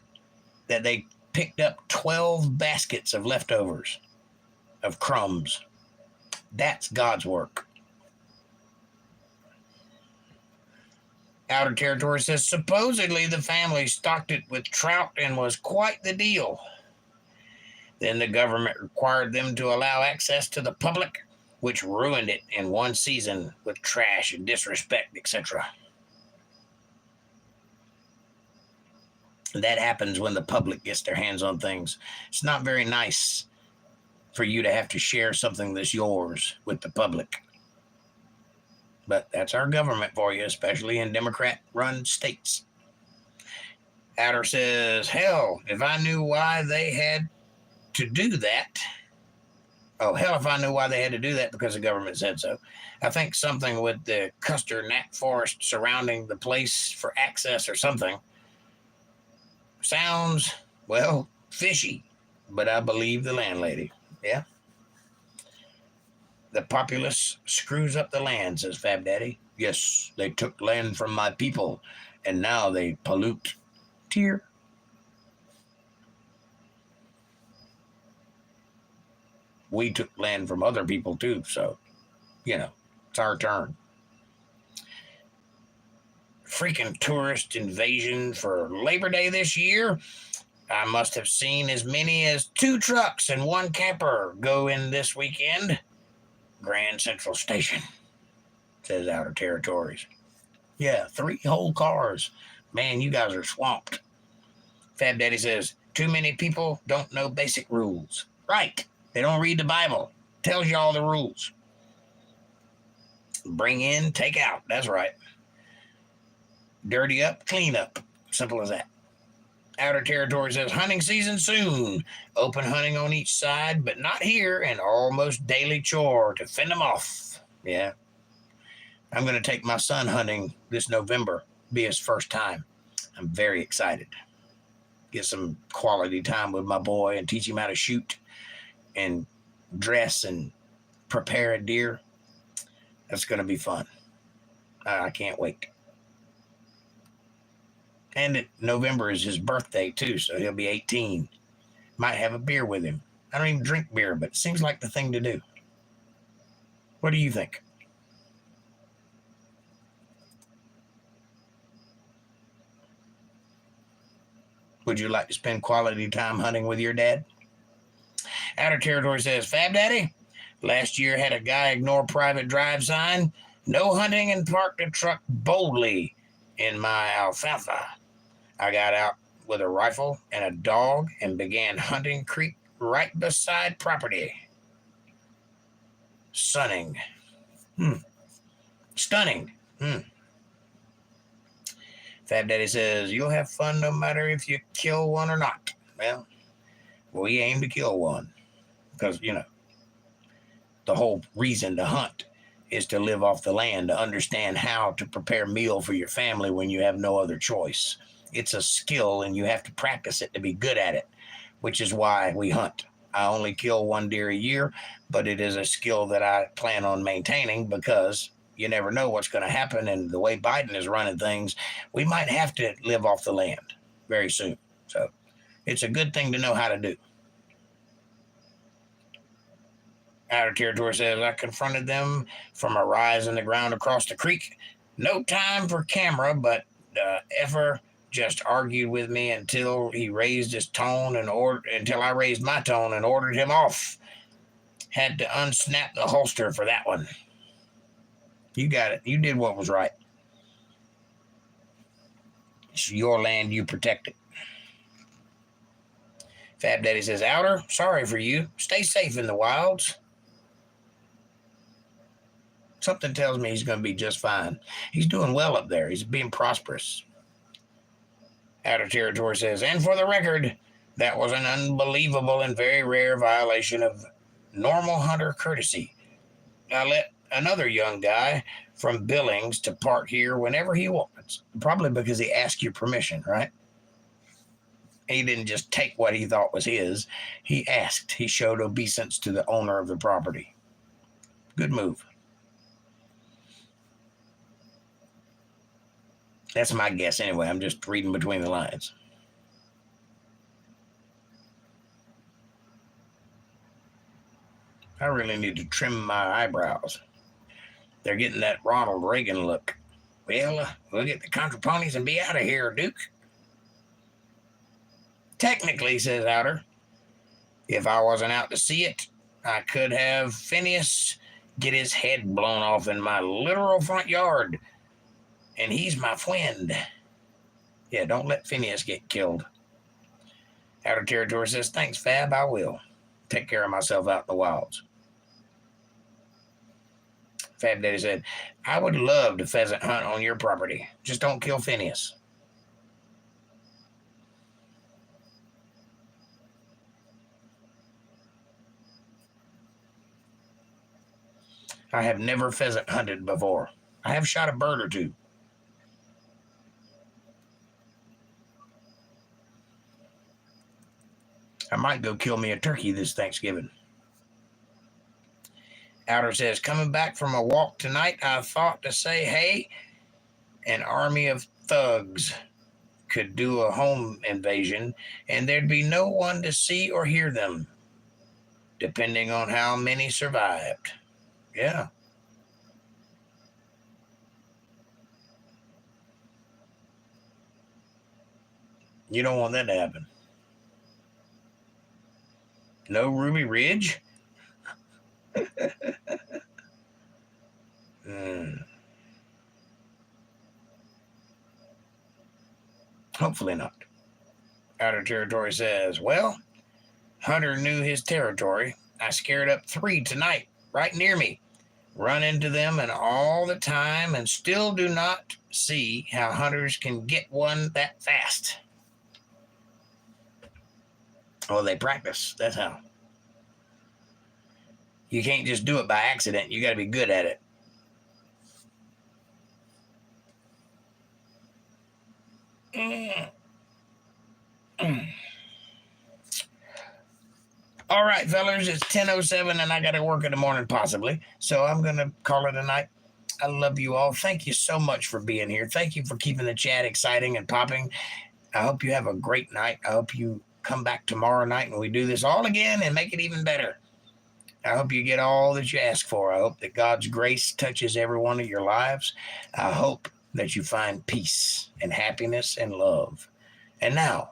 that they picked up 12 baskets of leftovers, of crumbs. That's God's work. Outer Territory says, supposedly the family stocked it with trout and was quite the deal. Then the government required them to allow access to the public, which ruined it in one season with trash and disrespect, etc. That happens when the public gets their hands on things. It's not very nice for you to have to share something that's yours with the public. But that's our government for you, especially in Democrat-run states. Outer says, hell, if I knew why they had to do that. Oh, hell, if I knew why they had to do that because the government said so. I think something with the Custer Nat Forest surrounding the place for access or something. Sounds, well, fishy, but I believe the landlady. Yeah. The populace screws up the land, says Fab Daddy. Yes, they took land from my people, and now they pollute. Tear. We took land from other people too, so, it's our turn. Freaking tourist invasion for Labor Day this year. I must have seen as many as 2 trucks and 1 camper go in this weekend. Grand Central Station, says Outer Territories. Yeah, 3 whole cars. Man, you guys are swamped. Fab Daddy says, too many people don't know basic rules. Right. They don't read the Bible. Tells you all the rules. Bring in, take out. That's right. Dirty up, clean up. Simple as that. Outer Territory says, hunting season soon. Open hunting on each side, but not here, and almost daily chore to fend them off. Yeah. I'm going to take my son hunting this November. Be his first time. I'm very excited. Get some quality time with my boy and teach him how to shoot and dress and prepare a deer. That's going to be fun. I can't wait. And November is his birthday, too, so he'll be 18. Might have a beer with him. I don't even drink beer, but it seems like the thing to do. What do you think? Would you like to spend quality time hunting with your dad? Outer Territory says, Fab Daddy, last year had a guy ignore private drive sign, no hunting, and parked the truck boldly in my alfalfa. I got out with a rifle and a dog and began hunting creek right beside property. Stunning. Stunning. Fab Daddy says, you'll have fun no matter if you kill one or not. Well, we aim to kill one because, the whole reason to hunt is to live off the land, to understand how to prepare meal for your family when you have no other choice. It's a skill, and you have to practice it to be good at it, which is why we hunt. I only kill 1 deer a year, but it is a skill that I plan on maintaining because you never know what's going to happen. And the way Biden is running things, we might have to live off the land very soon. So it's a good thing to know how to do. Outer Territory says, I confronted them from a rise in the ground across the creek. No time for camera, but effer just argued with me until he raised his tone until I raised my tone and ordered him off. Had to unsnap the holster for that one. You got it. You did what was right. It's your land. You protect it. Fab Daddy says, Outer, sorry for you. Stay safe in the wilds. Something tells me he's going to be just fine. He's doing well up there. He's being prosperous. Outer Territory says, and for the record, that was an unbelievable and very rare violation of normal hunter courtesy. I let another young guy from Billings to park here whenever he wants, probably because he asked your permission, right? He didn't just take what he thought was his. He asked. He showed obeisance to the owner of the property. Good move. That's my guess anyway. I'm just reading between the lines. I really need to trim my eyebrows. They're getting that Ronald Reagan look. Well, we'll get the contraponies and be out of here, Duke. Technically, says Outer, if I wasn't out to see it, I could have Phineas get his head blown off in my literal front yard. And he's my friend. Yeah, don't let Phineas get killed. Outer Territory says, thanks, Fab, I will. Take care of myself out in the wilds. Fab Daddy said, I would love to pheasant hunt on your property. Just don't kill Phineas. I have never pheasant hunted before. I have shot a bird or two. I might go kill me a turkey this Thanksgiving. Outer says, coming back from a walk tonight, I thought to say, hey, an army of thugs could do a home invasion and there'd be no one to see or hear them, depending on how many survived. Yeah. You don't want that to happen. No Ruby Ridge? Hopefully not. Outer Territory says, well, Hunter knew his territory. I scared up 3 tonight, right near me. Run into them and all the time and still do not see how hunters can get one that fast. Well, they practice. That's how. You can't just do it by accident. You got to be good at it. All right, fellas, it's 10:07 and I got to work in the morning possibly. So I'm going to call it a night. I love you all. Thank you so much for being here. Thank you for keeping the chat exciting and popping. I hope you have a great night. I hope you come back tomorrow night and we do this all again and make it even better. I hope you get all that you ask for. I hope that God's grace touches every one of your lives. I hope that you find peace and happiness and love. And now,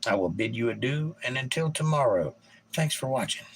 I will bid you adieu, and until tomorrow, thanks for watching.